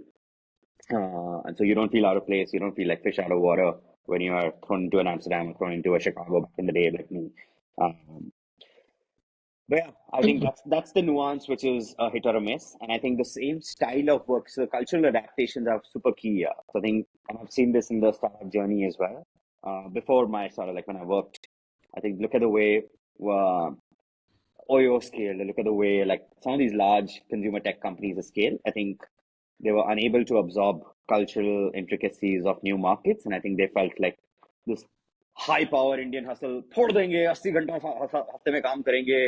and so you don't feel out of place. You don't feel like fish out of water when you are thrown into an Amsterdam or thrown into a Chicago back in the day, like me. Um, but yeah, I think that's the nuance, which is a hit or a miss. And I think the same style of work, so cultural adaptations are super key here. So I think, and I've seen this in the startup journey as well. Before my sort of like when I worked, I think look at the way Oyo scaled. Look at the way like some of these large consumer tech companies are scaled. I think they were unable to absorb cultural intricacies of new markets, and I think they felt like this high power Indian hustle छोड़ देंगे 80 घंटा हफ्ते में काम करेंगे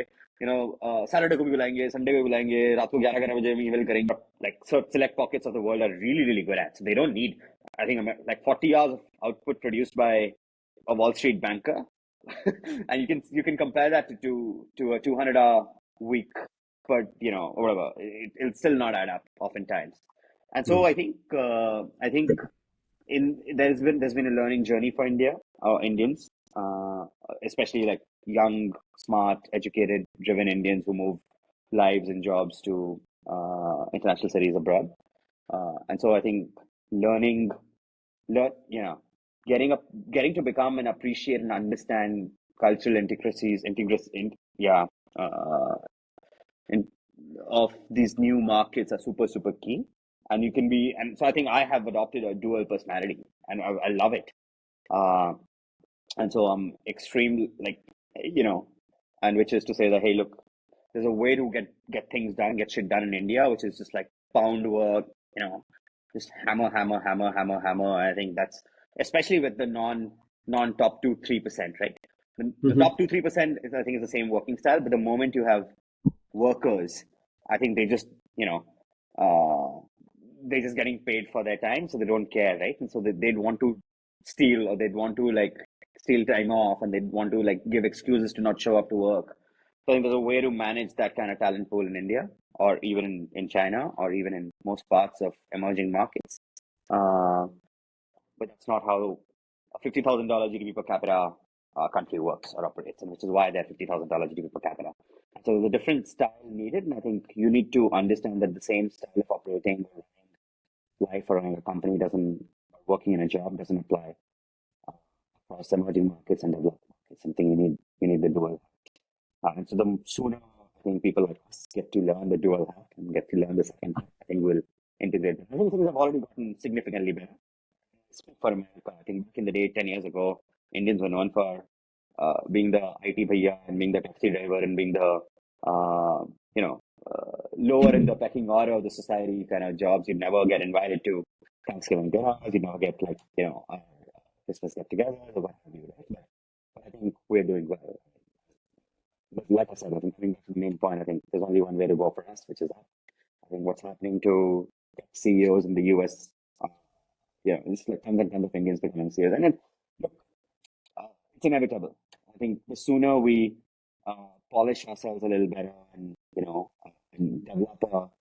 Saturday को भी बुलाएंगे संडे को भी बुलाएंगे रात को 11 बजे भी email करेंगे like select pockets of the world are really really good at, so they don't need, I think, like 40 hours of output produced by a Wall Street banker. And you can compare that to a 200-hour week, but or whatever, it'll still not add up oftentimes. And so I think there's been a learning journey for Indians, especially like young, smart, educated, driven Indians who move lives and jobs to international cities abroad. And so I think learning, learn, getting to become and appreciate and understand cultural yeah, uh, in, of these new markets are super, super key. And you can be, and so I think I have adopted a dual personality, and I love it. Uh, and so I'm extremely like, you know, and which is to say that, hey, look, there's a way to get things done, get shit done in India, which is just like pound work, just hammer, hammer, hammer, hammer, hammer. I think that's especially with the non top 2-3%, right? The Mhm. top 2-3% is, I think, is the same working style, but the moment you have workers, I think they just, they're just getting paid for their time, so they don't care, right? And so they'd want to steal, or they'd want to like steal time off, and they'd want to like give excuses to not show up to work. So I think there's a way to manage that kind of talent pool in India, or even in China, or even in most parts of emerging markets. Uh, but that's not how a $50,000 GDP per capita country works or operates, and which is why they're $50,000 GDP per capita. So there's a different style needed, and I think you need to understand that the same style of operating or running life or running a company doesn't, working in a job doesn't apply across emerging markets and developed markets. Something you need the dual. And so the sooner I think people like us get to learn the dual hat and get to learn the second hat, I think we'll integrate them. I think things have already gotten significantly better. Speak for America. I think back in the day, 10 years ago, Indians were known for being the IT bhaiya and being the taxi driver and being the, lower in the pecking order of the society kind of jobs. You'd never get invited to Thanksgiving dinners. You'd never get Christmas get-togethers or what have you, right? But I think we're doing well. But like I said, I think that's the main point. I think there's only one way to go for us, which is up. I think what's happening to CEOs in the US, it's like tons and tons of Indians becoming CEOs. And then, look, it's inevitable. I think the sooner we polish ourselves a little better and, and develop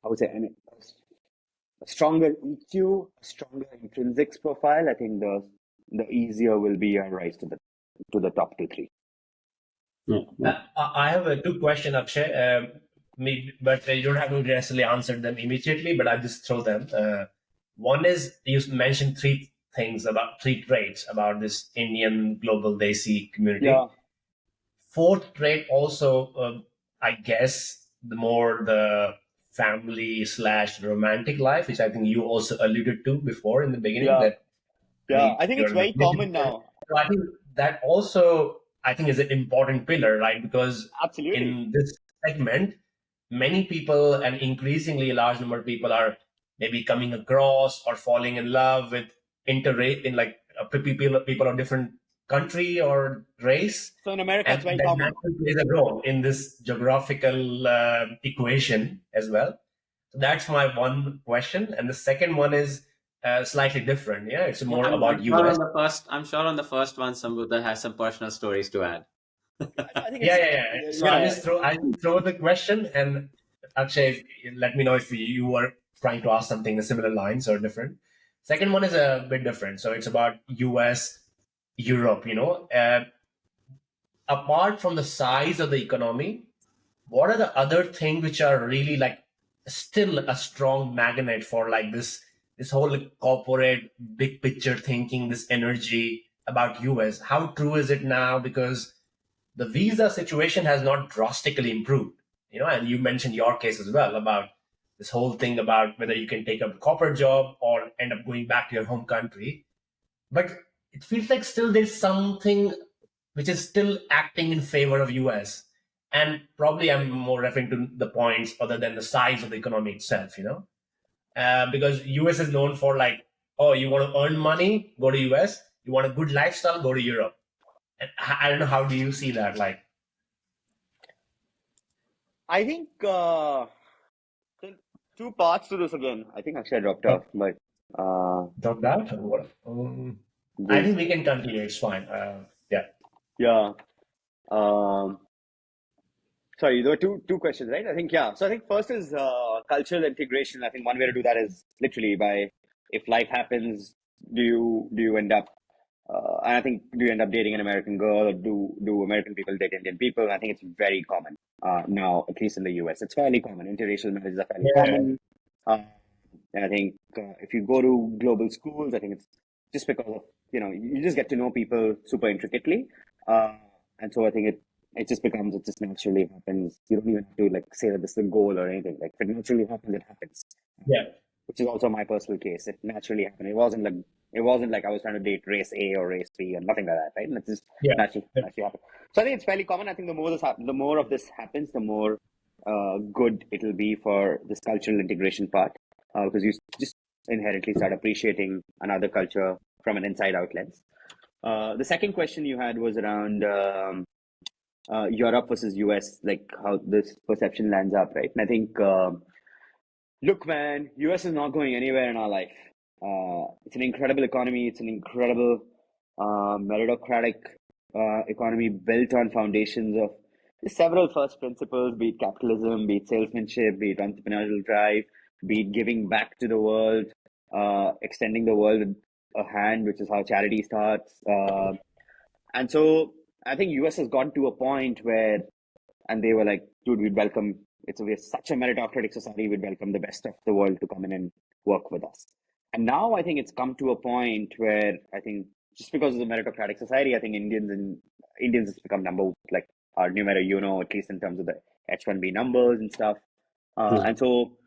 I would say, a stronger EQ, a stronger intrinsics profile, I think the easier will be our rise to the top 2-3. Yeah. I have two questions, Akshay, but you don't have to necessarily answer them immediately, but I'll just throw them. One is you mentioned three traits about this Indian global Desi community. Yeah. Fourth trait also, I guess, the family / romantic life, which I think you also alluded to before in the beginning. Yeah. I think it's very common now. So I think that also, is an important pillar, right? Because absolutely, in this segment, many people and increasingly a large number of people are maybe coming across or falling in love with people of different country or race. So in America, and it's very common. That plays a role in this geographical equation as well. So that's my one question. And the second one is slightly different. Yeah, it's more about US. I'm sure on the first one, Sambuddha has some personal stories to add. I think So I throw the question, and Akshay, let me know if you were trying to ask something in similar lines or different. Second one is a bit different. So it's about US, Europe, apart from the size of the economy, what are the other things which are really still a strong magnet for this whole corporate big picture thinking, this energy about US? How true is it now? Because the visa situation has not drastically improved, and you mentioned your case as well about this whole thing about whether you can take up a corporate job or end up going back to your home country. But it feels like still there's something which is still acting in favor of US. And probably I'm more referring to the points other than the size of the economy itself, because US is known for you want to earn money, go to US. You want a good lifestyle, go to Europe. And I don't know, how do you see that? I think two parts to this again. I think actually I dropped off, but dropped out. I think we can continue. It's fine. Yeah. Sorry, there were two questions, right? I think, yeah. So I think first is cultural integration. I think one way to do that is literally by, if life happens, do you end up, and I think, do you end up dating an American girl, or do American people date Indian people? I think it's very common now, at least in the US. It's fairly common. Interracial marriages are fairly common. And I think if you go to global schools, I think it's just because of, you just get to know people super intricately. And so I think it just naturally happens. You don't even have to say that this is a goal or anything. If it naturally happens, it happens. Yeah. Which is also my personal case. It naturally happened. It wasn't like I was trying to date race A or race B or nothing like that, right? And it just naturally happened. So I think it's fairly common. I think the more of this happens, the more good it'll be for this cultural integration part, because you just inherently start appreciating another culture from an inside-out lens. The second question you had was around Europe versus US, how this perception lands up, right? And I think, look, man, US is not going anywhere in our life. It's an incredible economy. It's an incredible meritocratic economy built on foundations of several first principles, be it capitalism, be it salesmanship, be it entrepreneurial drive, be it giving back to the world, extending the world a hand, which is how charity starts. And so I think US has gotten to a point where, and they were like, dude, we're such a meritocratic society, we'd welcome the best of the world to come in and work with us. And now I think it's come to a point where I think just because of the meritocratic society, I think Indians has become like our numero uno, at least in terms of the H-1B numbers and stuff. And so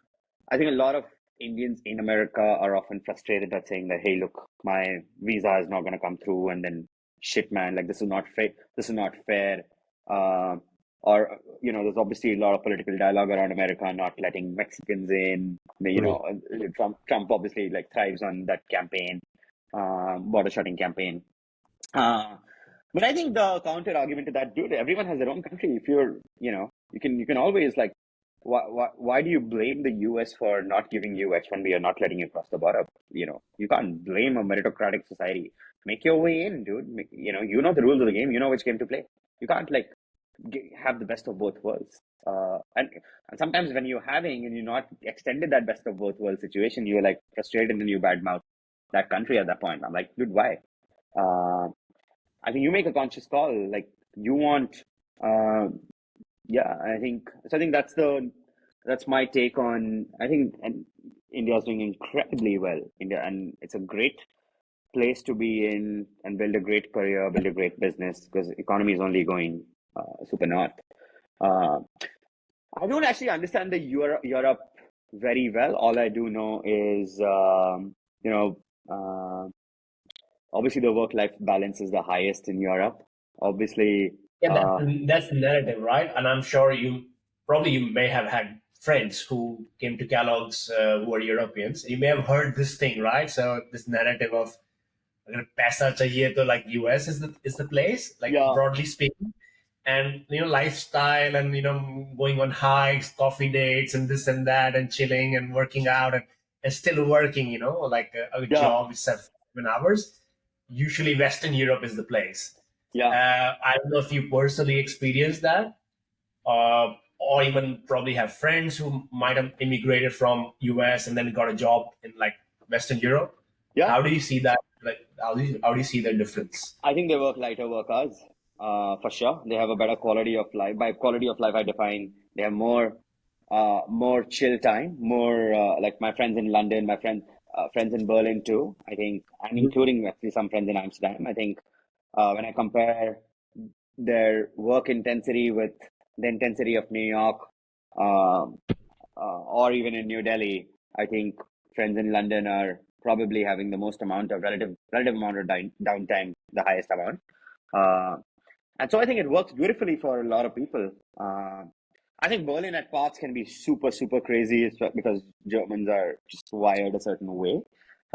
I think a lot of Indians in America are often frustrated at saying that, hey, look, my visa is not going to come through, and then shit, man, like this is not fair. This is not fair. Or there's obviously a lot of political dialogue around America not letting Mexicans in. Trump obviously like thrives on that campaign, border shutting campaign. But I think the counter argument to that, dude, everyone has their own country. If you're, you can always like, why do you blame the US for not giving you H-1B or not letting you cross the border? You can't blame a meritocratic society. Make your way in, dude. You know the rules of the game. You know which game to play. You can't like have the best of both worlds. And sometimes when you're having and you're not extended that best of both worlds situation, you're like frustrated and you badmouth that country at that point. I'm like, dude, why? I think you make a conscious call. Like you want, I think that's my take on. I think and India is doing incredibly well. And it's a great place to be in and build a great career, build a great business because economy is only going super north. I don't actually understand the Europe very well. All I do know is, obviously the work-life balance is the highest in Europe. Obviously, Yeah, that's the narrative, right? And I'm sure you may have had friends who came to Kellogg's who are Europeans. You may have heard this thing, right? So this narrative of paisa chahiye to like US is the place, like Yeah. broadly speaking. And lifestyle and going on hikes, coffee dates and this and that and chilling and working out and still working, like a Yeah. job is 7 hours. Usually Western Europe is the place. Yeah. I don't know if you personally experienced that, or even probably have friends who might have immigrated from US and then got a job in like Western Europe. Yeah. How do you see that? Like, how do you see the difference? I think they work lighter work hours, for sure. They have a better quality of life. By quality of life, I define they have more chill time, more like my friends in London, my friends in Berlin too. I think, and including actually some friends in Amsterdam. I think when I compare their work intensity with the intensity of New York, or even in New Delhi, I think friends in London are probably having the most amount of relative amount of downtime, the highest amount. And so I think it works beautifully for a lot of people. I think Berlin at parts can be super, super crazy because Germans are just wired a certain way.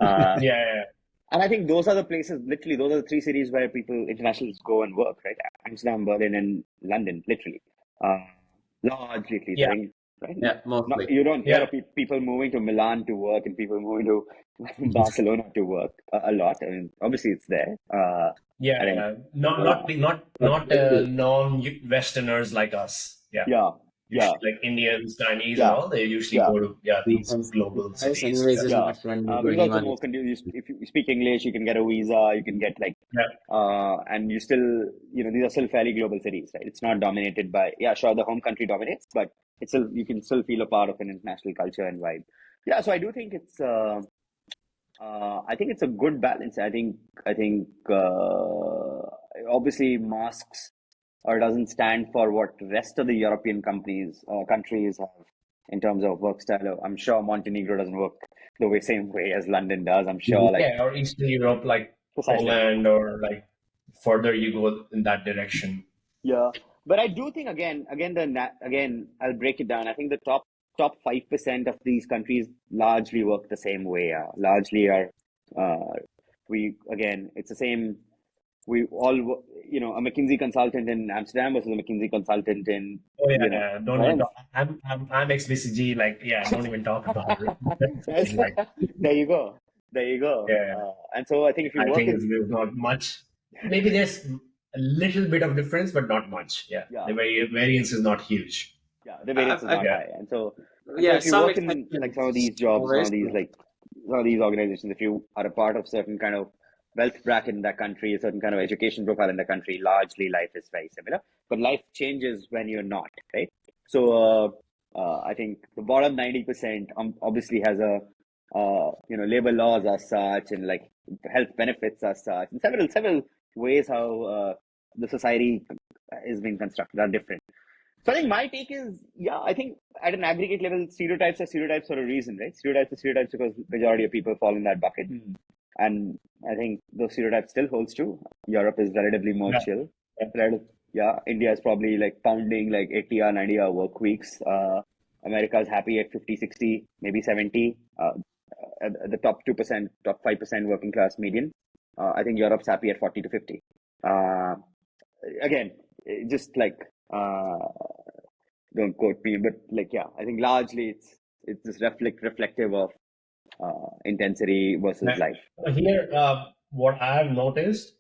Yeah. And I think those are the places, literally, those are the three cities where internationals go and work, right? Amsterdam, Berlin, and London, literally. Largely, at least, Yeah. right? Yeah, mostly. You don't hear of people moving to Milan to work and people moving to Barcelona to work a lot. I mean, obviously it's there. Not non-Westerners like us. Yeah. Like Indians, Chinese, Yeah. and all. They usually go to these global Paris cities. anyways is not friendly to Because also anyone. more if you speak English, you can get a visa. You can get like, and you still, these are still fairly global cities, right? It's not dominated by, sure, the home country dominates, but it's still, you can still feel a part of an international culture and vibe. Yeah, so I do think it's, I think it's a good balance. I think, obviously masks or doesn't stand for what rest of the European countries have in terms of work style. I'm sure Montenegro doesn't work the same way as London does. I'm sure, or Eastern Europe, like precisely. Poland, or like further you go in that direction. Yeah, but I do think again, I'll break it down. I think the top 5% of these countries largely work the same way. Largely are, it's the same. We all, a McKinsey consultant in Amsterdam versus a McKinsey consultant in. Oh yeah, don't even talk. I'm ex-BCG. Don't even talk about it. There you go. Yeah. And so I think if you work there's not much. Maybe there's a little bit of difference, but not much. Yeah. The variance is not huge. Yeah, the variance is not high, and so if you some work in like some of these jobs, some of these organizations, if you are a part of certain kind of wealth bracket in that country, a certain kind of education profile in the country, largely life is very similar. But life changes when you're not, right? So I think the bottom 90% obviously has a labor laws as such, and like health benefits as such, and several ways how the society is being constructed are different. So I think my take is, yeah, I think at an aggregate level, stereotypes are stereotypes for a reason, right? Stereotypes are stereotypes because majority of people fall in that bucket. And I think those stereotypes still holds true. Europe is relatively more chill. Yeah, India is probably like pounding like 80 hour, 90 hour work weeks. America is happy at 50, 60, maybe 70. At the top 2%, top 5% working class median. I think Europe's happy at 40 to 50. Again, just like, don't quote me, but like, yeah, I think largely it's just reflective of intensity versus life. Here, what I've noticed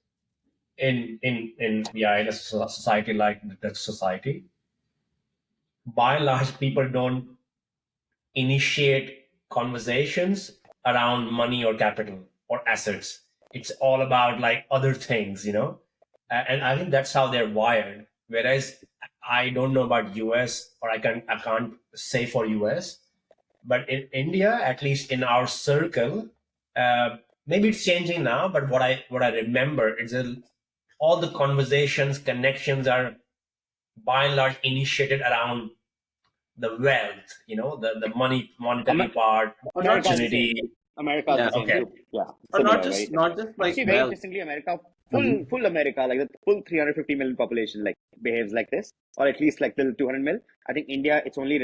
in a society like the Dutch society, by and large, people don't initiate conversations around money or capital or assets. It's all about like other things, and I think that's how they're wired. Whereas I don't know about US, or I can't say for US, but in India, at least in our circle, maybe it's changing now. But what I remember is that all the conversations, connections are by and large initiated around the wealth, the monetary part, Or not just opportunity. America's Yeah. the same Okay. too. Yeah, or similar, not very just not just like See, very wealth. interestingly, America, full America, like the full 350 million population, like behaves like this, or at least like the 200 mil. I think India, it's only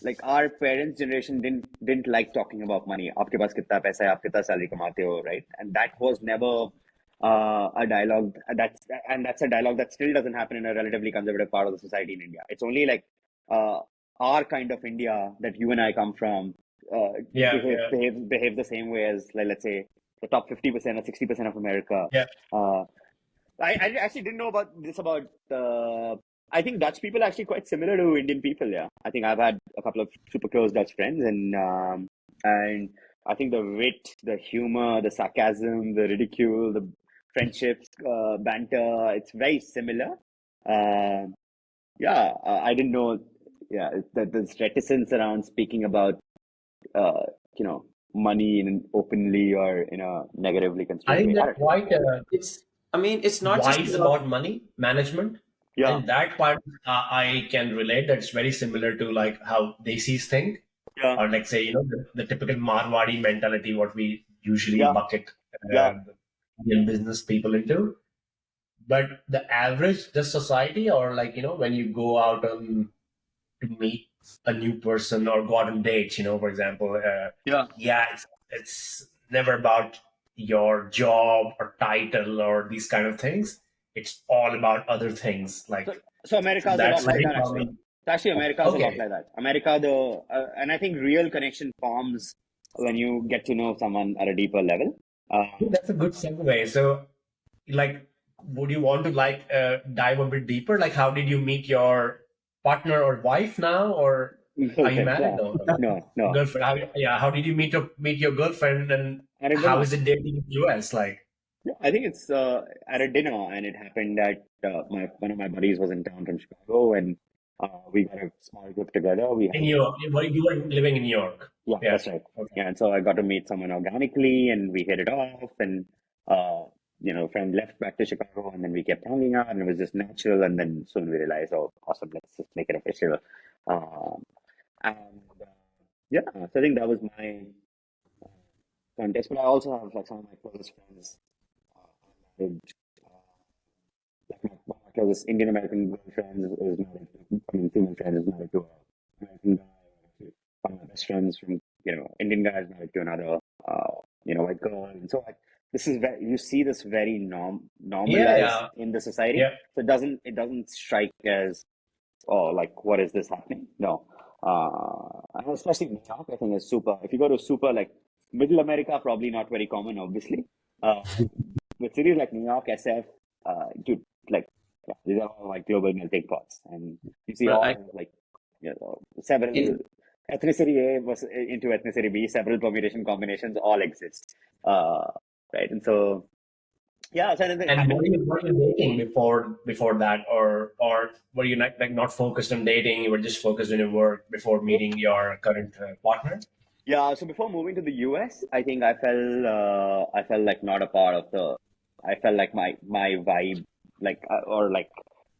like our parents' generation didn't like talking about money. आपके पास कितना पैसा है, आप कितना salary कमाते हो, right? And that was never a dialogue. That's a dialogue that still doesn't happen in a relatively conservative part of the society in India. It's only like our kind of India that you and I come from behave the same way as, like, let's say, the top 50% or 60% of America. Yeah. I actually didn't know about this about I think Dutch people are actually quite similar to Indian people. Yeah, I think I've had a couple of super close Dutch friends, and I think the wit, the humor, the sarcasm, the ridicule, the friendships, banter, it's very similar. I didn't know. Yeah, that there's reticence around speaking about money in openly or in a negatively I construed think way. that's quite It's not just wise about money management. Yeah. And that part, I can relate. That's very similar to like how Desis think, Yeah. or like say, the typical Marwadi mentality, what we usually Yeah. bucket Yeah. Indian business people into. But the average, just society, or like, when you go out to meet a new person or go out on dates, for example, it's never about your job or title or these kind of things. It's all about other things. Like, So America's a lot like that, actually. Actually, America's a lot like that. America, and I think real connection forms when you get to know someone at a deeper level. That's a good segue. So, like, would you want to dive a bit deeper? Like, how did you meet your partner or wife now, or are you married? No. Girlfriend. How did you meet your girlfriend, and how is it dating in the US? Like, I think it's at a dinner, and it happened that one of my buddies was in town from Chicago, and we got a small group together. you were living in New York. Yeah, that's right. Okay. Yeah, and so I got to meet someone organically, and we hit it off, and friend left back to Chicago, and then we kept hanging out, and it was just natural, and then soon we realized, oh, awesome, let's just make it official. So I think that was my contest, but I also have like some of my closest friends. Like one of my closest Indian American girlfriends is married. Female friend is married to an American guy. One of my best friends from Indian guy is married to another white girl, and so this is you see this very normalized in the society. Yeah. So it doesn't strike as, oh, like, what is this happening? No. And especially New York, I think is super. If you go to super like middle America, probably not very common, obviously. But cities like New York, SF, dude, like, these are all like global melting pots, and you see several ethnicity A into ethnicity B, several permutation combinations all exist. right? And so, yeah, so I think And were you dating before that, or were you not focused on dating? You were just focused on your work before meeting your current partner? yeah, so before moving to the US, I think I felt like not a part of I felt like my vibe, like or like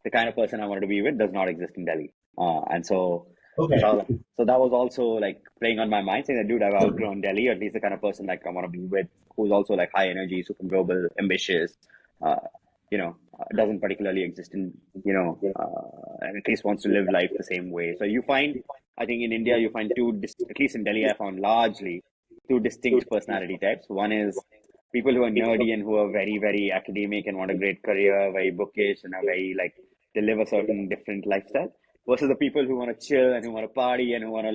the kind of person I wanted to be with does not exist in Delhi. And so Okay. so so that was also like playing on my mind, saying that dude, I've outgrown Delhi, or at least the kind of person like I want to be with, who's also like high energy, super global, ambitious, uh, doesn't particularly exist in, and at least wants to live life the same way. So you find, I think in India, you find at least in Delhi, I found largely two distinct personality types. One is people who are nerdy and who are very, very academic and want a great career, very bookish and are very like, they live a certain different lifestyle, versus the people who want to chill and who want to party and who want to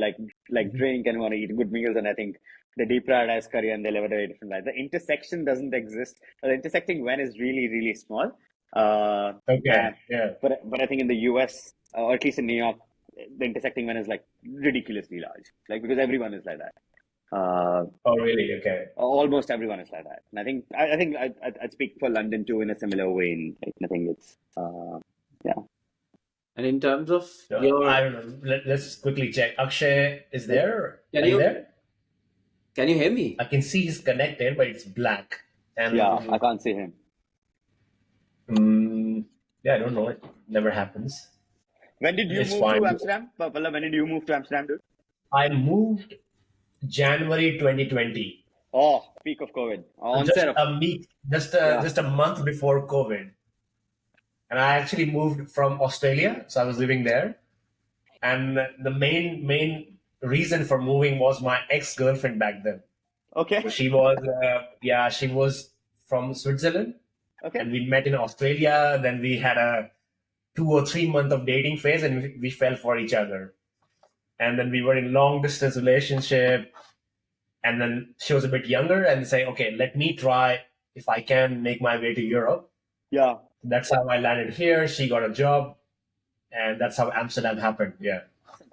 like drink and want to eat good meals. And I think they deprioritize career and they live a very different life. The intersection doesn't exist. The intersecting when is really, really small. Okay. And Yeah. but I think in the US, or at least in New York, the intersecting one is like ridiculously large, like because everyone is like that. Oh, really? Okay. Almost everyone is like that, and I think I'd speak for London too in a similar way. And I think it's yeah. And in terms of I your, don't know. Let's quickly check. Akshay is there? can Are you you there? can you hear me? I can see he's connected, but it's black. Yeah, I And can't see him. yeah, I don't know. It never happens. When did you It's move to fine. Amsterdam? Palla, when did you move to Amsterdam, dude? I moved January 2020. Oh, peak of COVID. So just Onset of, a week, yeah. just a month before COVID. And I actually moved from Australia, so I was living there. And the main reason for moving was my ex-girlfriend back then. So Okay. she was from Switzerland, Okay. and we met in Australia. Then we had a 2 or 3 month of dating phase, and we fell for each other. And then we were in long distance relationship. And then she was a bit younger, and say, okay, let me try if I can make my way to Europe. Yeah. That's how I landed here. She got a job, and that's how Amsterdam happened. Yeah.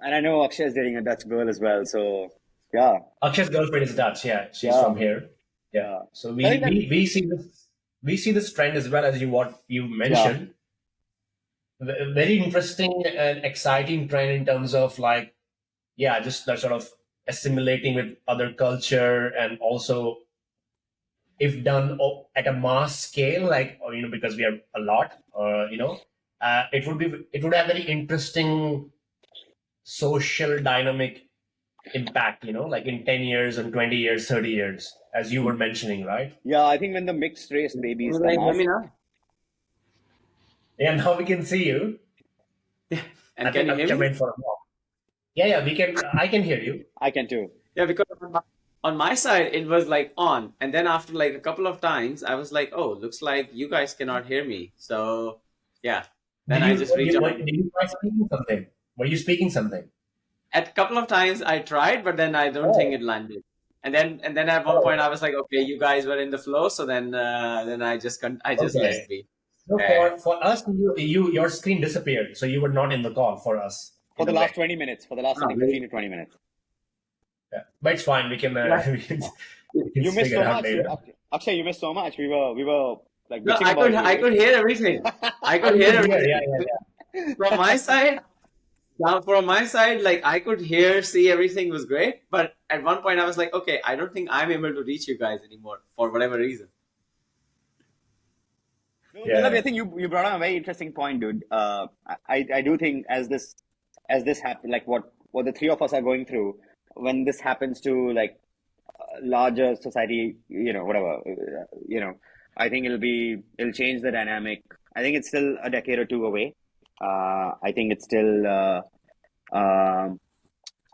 And I know Akshay is dating a Dutch girl as well. So, yeah. Akshay's girlfriend is Dutch. Yeah, she's Yeah. from here. Yeah. Yeah. So I think that, we see this trend as well as what you mentioned. Very interesting and exciting trend in terms of like, yeah, just that sort of assimilating with other culture, and also if done at a mass scale, like, or, because we are a lot, it would have very interesting social dynamic impact, like in 10 years and 20 years, 30 years, as you were mentioning, right? yeah, I think when the mixed race Can babies you come guys hear out, me now? Yeah, now we can see you. And I can think you hear Akshay me? went for a walk. Yeah, we can. I can hear you. I can too. Yeah, because on my side it was like on, and then after like a couple of times, I was like, oh, looks like you guys cannot hear me. So yeah, then I just rejoined. Did you try speaking something? Were you speaking something? At a couple of times I tried, but then I don't think Oh, it landed. And then at one point oh, I was like, okay, you guys were in the flow, so then I just let okay. it be. So Uh, for us, your screen disappeared, so you were not in the call for us For in the a way. last 20 minutes, for the last, I oh, think, really? 15 to 20 minutes. Yeah, but it's fine. We can Yeah. we can You missed figure so it out much. later. Akshay, you missed so much. We were like No, bitching about I you. could hear everything. I Oh, could you hear could hear? Yeah, everything. yeah, From my side, now from my side, like I could hear, see everything was great. But at one point I was like, okay, I don't think I'm able to reach you guys anymore for whatever reason. No, yeah. Pallavi, I Yeah. think you brought on a very interesting point, dude. I do think as this happen, like what the three of us are going through, when this happens to like larger society, whatever, I think it'll change the dynamic. I think it's still a decade or two away. I think it's still. Um,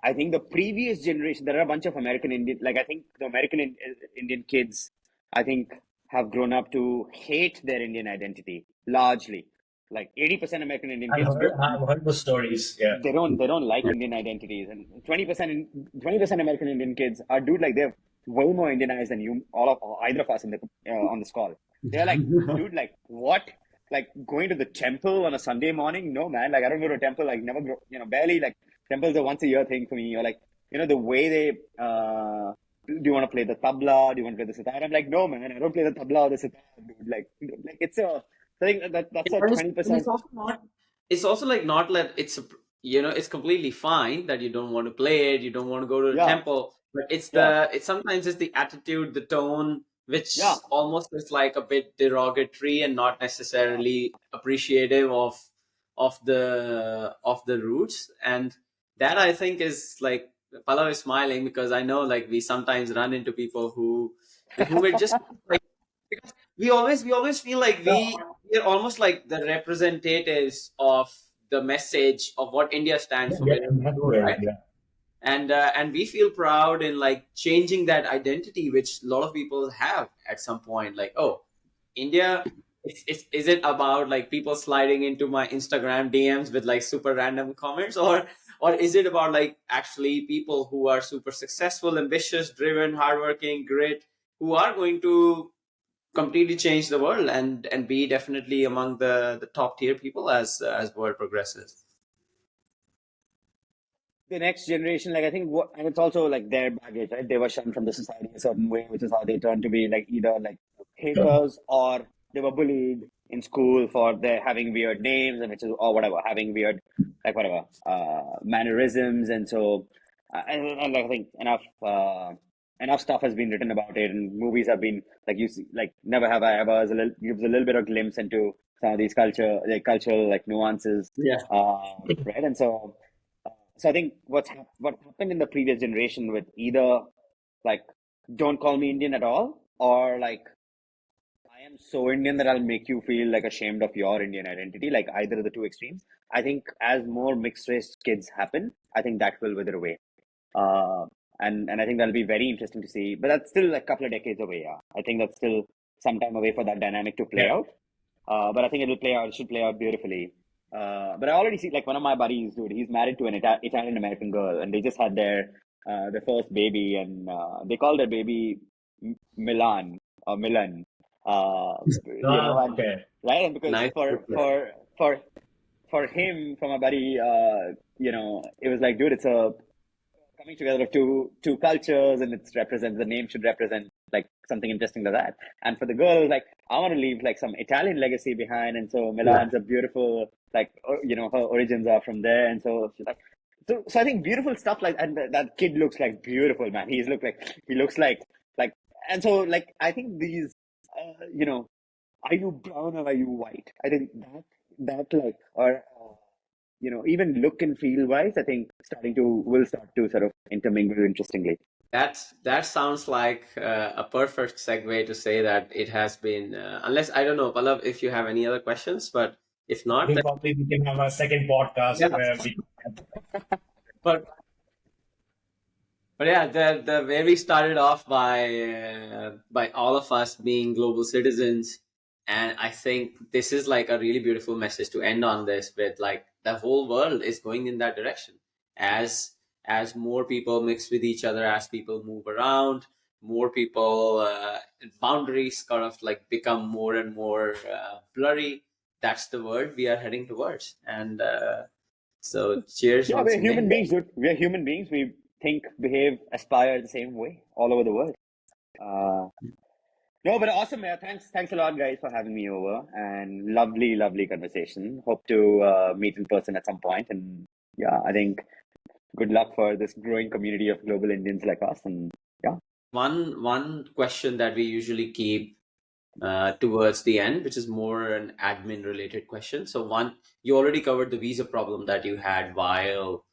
I think the previous generation, there are a bunch of American Indian, like I think the Indian kids, I think have grown up to hate their Indian identity largely. Like 80% American Indian kids I've heard those stories. Yeah. they don't like Indian identities, and 20% American Indian kids are dude like they're way more Indianized than you or either of us in the on this call. They're like, dude, like what? Like going to the temple on a Sunday morning? No, man. Like I don't go to a temple. Like never go. Barely. Like temples are once a year thing for me. Or like the way they do you want to play the tabla? Do you want to play the sitar? I'm like, no, man, I don't play the tabla or the sitar, dude. Like it's a, I think that's a And it's, and 20%. it's also not. It's also like not like it's a, it's completely fine that you don't want to play it, you don't want to go to the Yeah, temple, but yeah, it's sometimes it's the attitude, the tone, yeah, which almost is like a bit derogatory and not yeah. necessarily appreciative of the roots. And that I think is like Pallav is smiling because I know like we sometimes run into people who with whom it just like, because we always feel like we're almost like the representatives of the message of what India stands for Yeah, wherever we go, ambassadors. right? Yeah. And we feel proud in like changing that identity, which a lot of people have at some point. Like, oh, India. Is it about like people sliding into my Instagram DMs with like super random comments, or is it about like actually people who are super successful, ambitious, driven, hardworking, grit, who are going to completely change the world and be definitely among the top tier people as world progresses. The next generation, like I think what, and it's also like their baggage, right? They were shunned from the society a certain way, which is how they turned to be like either like haters or they were bullied in school for their having weird names and which is or whatever, having weird like whatever mannerisms, and so and I think enough stuff has been written about it, and movies have been like you see like Never Have I Ever is a little, gives a little bit of glimpse into some of these cultural like nuances, Yeah, right? And so. So I think what happened in the previous generation with either like don't call me Indian at all or like I am so Indian that I'll make you feel like ashamed of your Indian identity, like either of the two extremes. I think as more mixed race kids happen, I think that will wither away. Uh, and I think that'll be very interesting to see. But that's still a couple of decades away. Yeah, I think that's still some time away for that dynamic to play Yeah. out. But I think it'll play out. It should play out beautifully. But I already see like one of my buddies, dude. He's married to an Italian American girl, and they just had their first baby, and they called their baby Milan or Milan. And Okay. right, and because nice. for him, for my buddy, it was like, dude, it's a coming together of two cultures, and it's represents the name should represent like something interesting like that. And for the girl, like I want to leave like some Italian legacy behind, and so Yeah, Milan's a beautiful like her origins are from there, and so she's like. So I think beautiful stuff like and that kid looks like beautiful, man. He looks like and so like I think these are you brown or are you white? I think that like or even look and feel wise, I think will start to sort of intermingle interestingly. that sounds like a perfect segue to say that it has been unless I don't know, Pallav, if you have any other questions, but if I not, think then probably we can have a second podcast yeah. where we. but But yeah, the way we started off by all of us being global citizens, and I think this is like a really beautiful message to end on this with. Like the whole world is going in that direction as as more people mix with each other, as people move around, more people boundaries kind of like become more and more blurry. That's the world we are heading towards, and so cheers Yeah, once we're human again. beings, dude. We're human beings. We think, behave, aspire the same way all over the world. Uh, no, but awesome, man. Thanks a lot, guys, for having me over. And lovely, lovely conversation. Hope to meet in person at some point. And yeah, I think good luck for this growing community of global Indians like us. And yeah. One question that we usually keep towards the end, which is more an admin related question. So one, you already covered the visa problem that you had while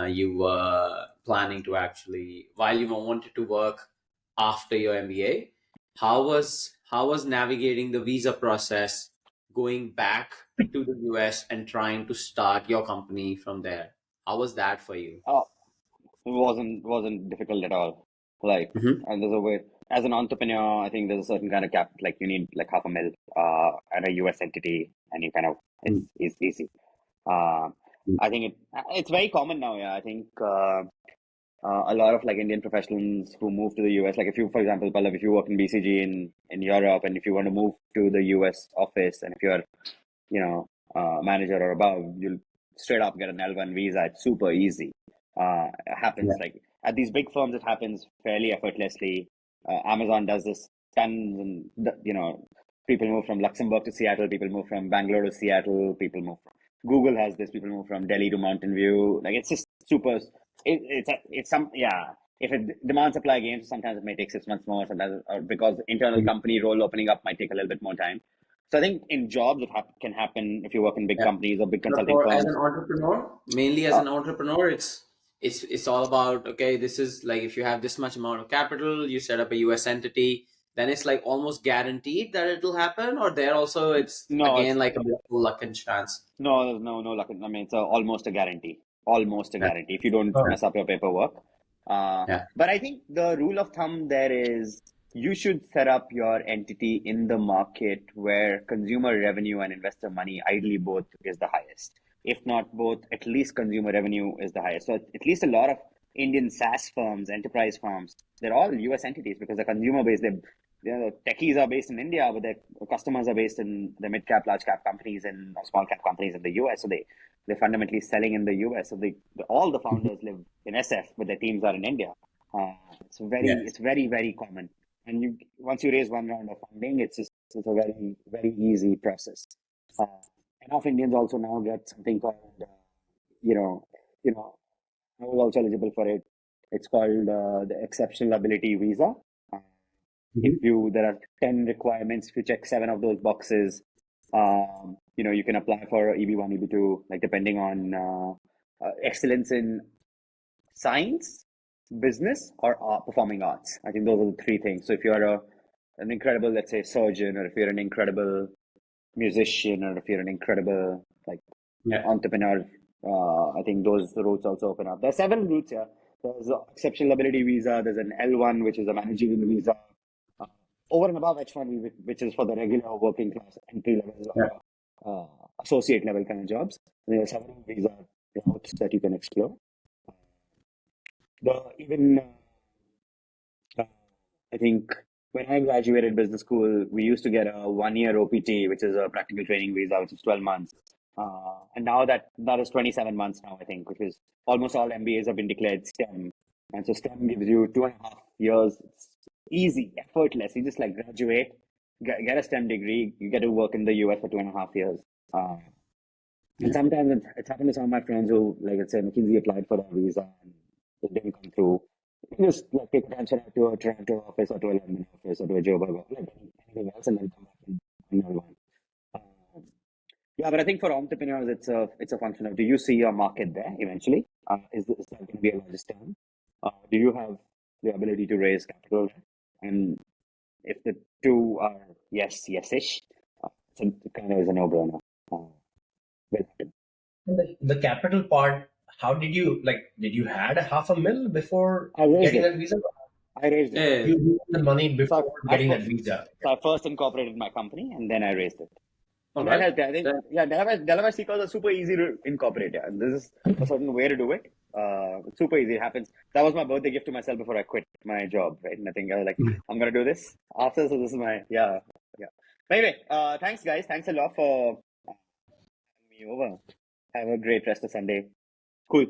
you were planning to actually while you wanted to work after your MBA. How was navigating the visa process, going back to the US and trying to start your company from there? How was that for you? Oh, it wasn't difficult at all. Like, Mm-hmm. and there's a way as an entrepreneur, I think there's a certain kind of cap. Like, you need like half a mil, and a US entity, and you kind of it's easy. Uh, I think it's very common now. Yeah, I think a lot of like Indian professionals who move to the US, like if you, for example, Pallav, if you work in BCG in Europe, and if you want to move to the US office, and if you're manager or above, you'll straight up get an L1 visa. It's super easy. It happens like, At these big firms, it happens fairly effortlessly. Amazon does this tons, and people move from Luxembourg to Seattle, people move from Bangalore to Seattle, people move from Google has this, people move from Delhi to Mountain View. Like it's just super. It's some yeah. If it demand supply games, sometimes it may take 6 months more. Sometimes because internal company role opening up might take a little bit more time. So I think in jobs it can happen if you work in big Yeah. companies or big But consulting as firms. an entrepreneur, mainly as Uh, an entrepreneur, it's all about, okay, this is like, if you have this much amount of capital, you set up a US entity, then it's like almost guaranteed that it'll happen, or there also it's no, again it's like a bit of luck and chance. no luck. I mean, it's almost a guarantee. Almost a Yeah. guarantee if you don't Oh, mess up your paperwork. Yeah. But I think the rule of thumb there is you should set up your entity in the market where consumer revenue and investor money, ideally both, is the highest. If not both, at least consumer revenue is the highest. So at least a lot of Indian SaaS firms, enterprise firms, they're all US entities because the consumer base, techies are based in India, but their customers are based in the mid cap, large cap companies and small cap companies in the US. So they're fundamentally selling in the US. So all the founders live in SF, but their teams are in India. Yes. It's very, very common. And once you raise one round of funding, it's a very, very easy process. Uh, enough Indians also now get something called, you know, you know, I was also eligible for it. It's called the exceptional ability visa. Uh, Mhm. there are 10 requirements. If you check 7 of those boxes, you can apply for EB1, EB2, like depending on excellence in science, business, or performing arts. I think those are the three things. So if you're an incredible, let's say, surgeon, or if you're an incredible musician, or if you're an incredible like Yeah. entrepreneur, I think those routes also open up. There are 7 routes here. There's an exceptional ability visa. There's an L1, which is a managerial visa. Uh, Over and above H1, which is for the regular working class entry level Yeah. or associate level kind of jobs. There are several visa routes that you can explore. The even I think when I graduated business school, we used to get a 1 year OPT, which is a practical training visa, which is 12 months. And now that is 27 months now, I think, which is almost all MBAs have been declared STEM. And so STEM gives you 2.5 years. It's easy, effortless. You just like graduate, get a STEM degree, you get to work in the US for 2.5 years. Uh, and Yeah. sometimes it's happened to some of my friends who, like I said, McKinsey applied for their visa and it didn't come through. You can just like take a transfer out to a Toronto office or to a London office or to a Joburg, like anything else, and then come back in your one. Um, yeah, but I think for entrepreneurs, it's a function of, do you see your market there eventually? Is that going to be a largest term? Do you have the ability to raise capital? And if the two are yes-ish, it kind of is a no-brainer. Will happen. the capital part, how did you did you had a half a mil before I raised getting it. that visa? I raised it. Yeah. You used the money So before getting that visa. I first incorporated my company and then I raised it. All And that right. helped. I think, yeah, Delaware Seekers are super easy to incorporate. Yeah. This is a certain way to do it. It's super easy. It happens. That was my birthday gift to myself before I quit my job, right? And I think I was like, I'm going to do this after. So this is yeah. But anyway, thanks guys. Thanks a lot for having me over. Have a great rest of Sunday. Cool.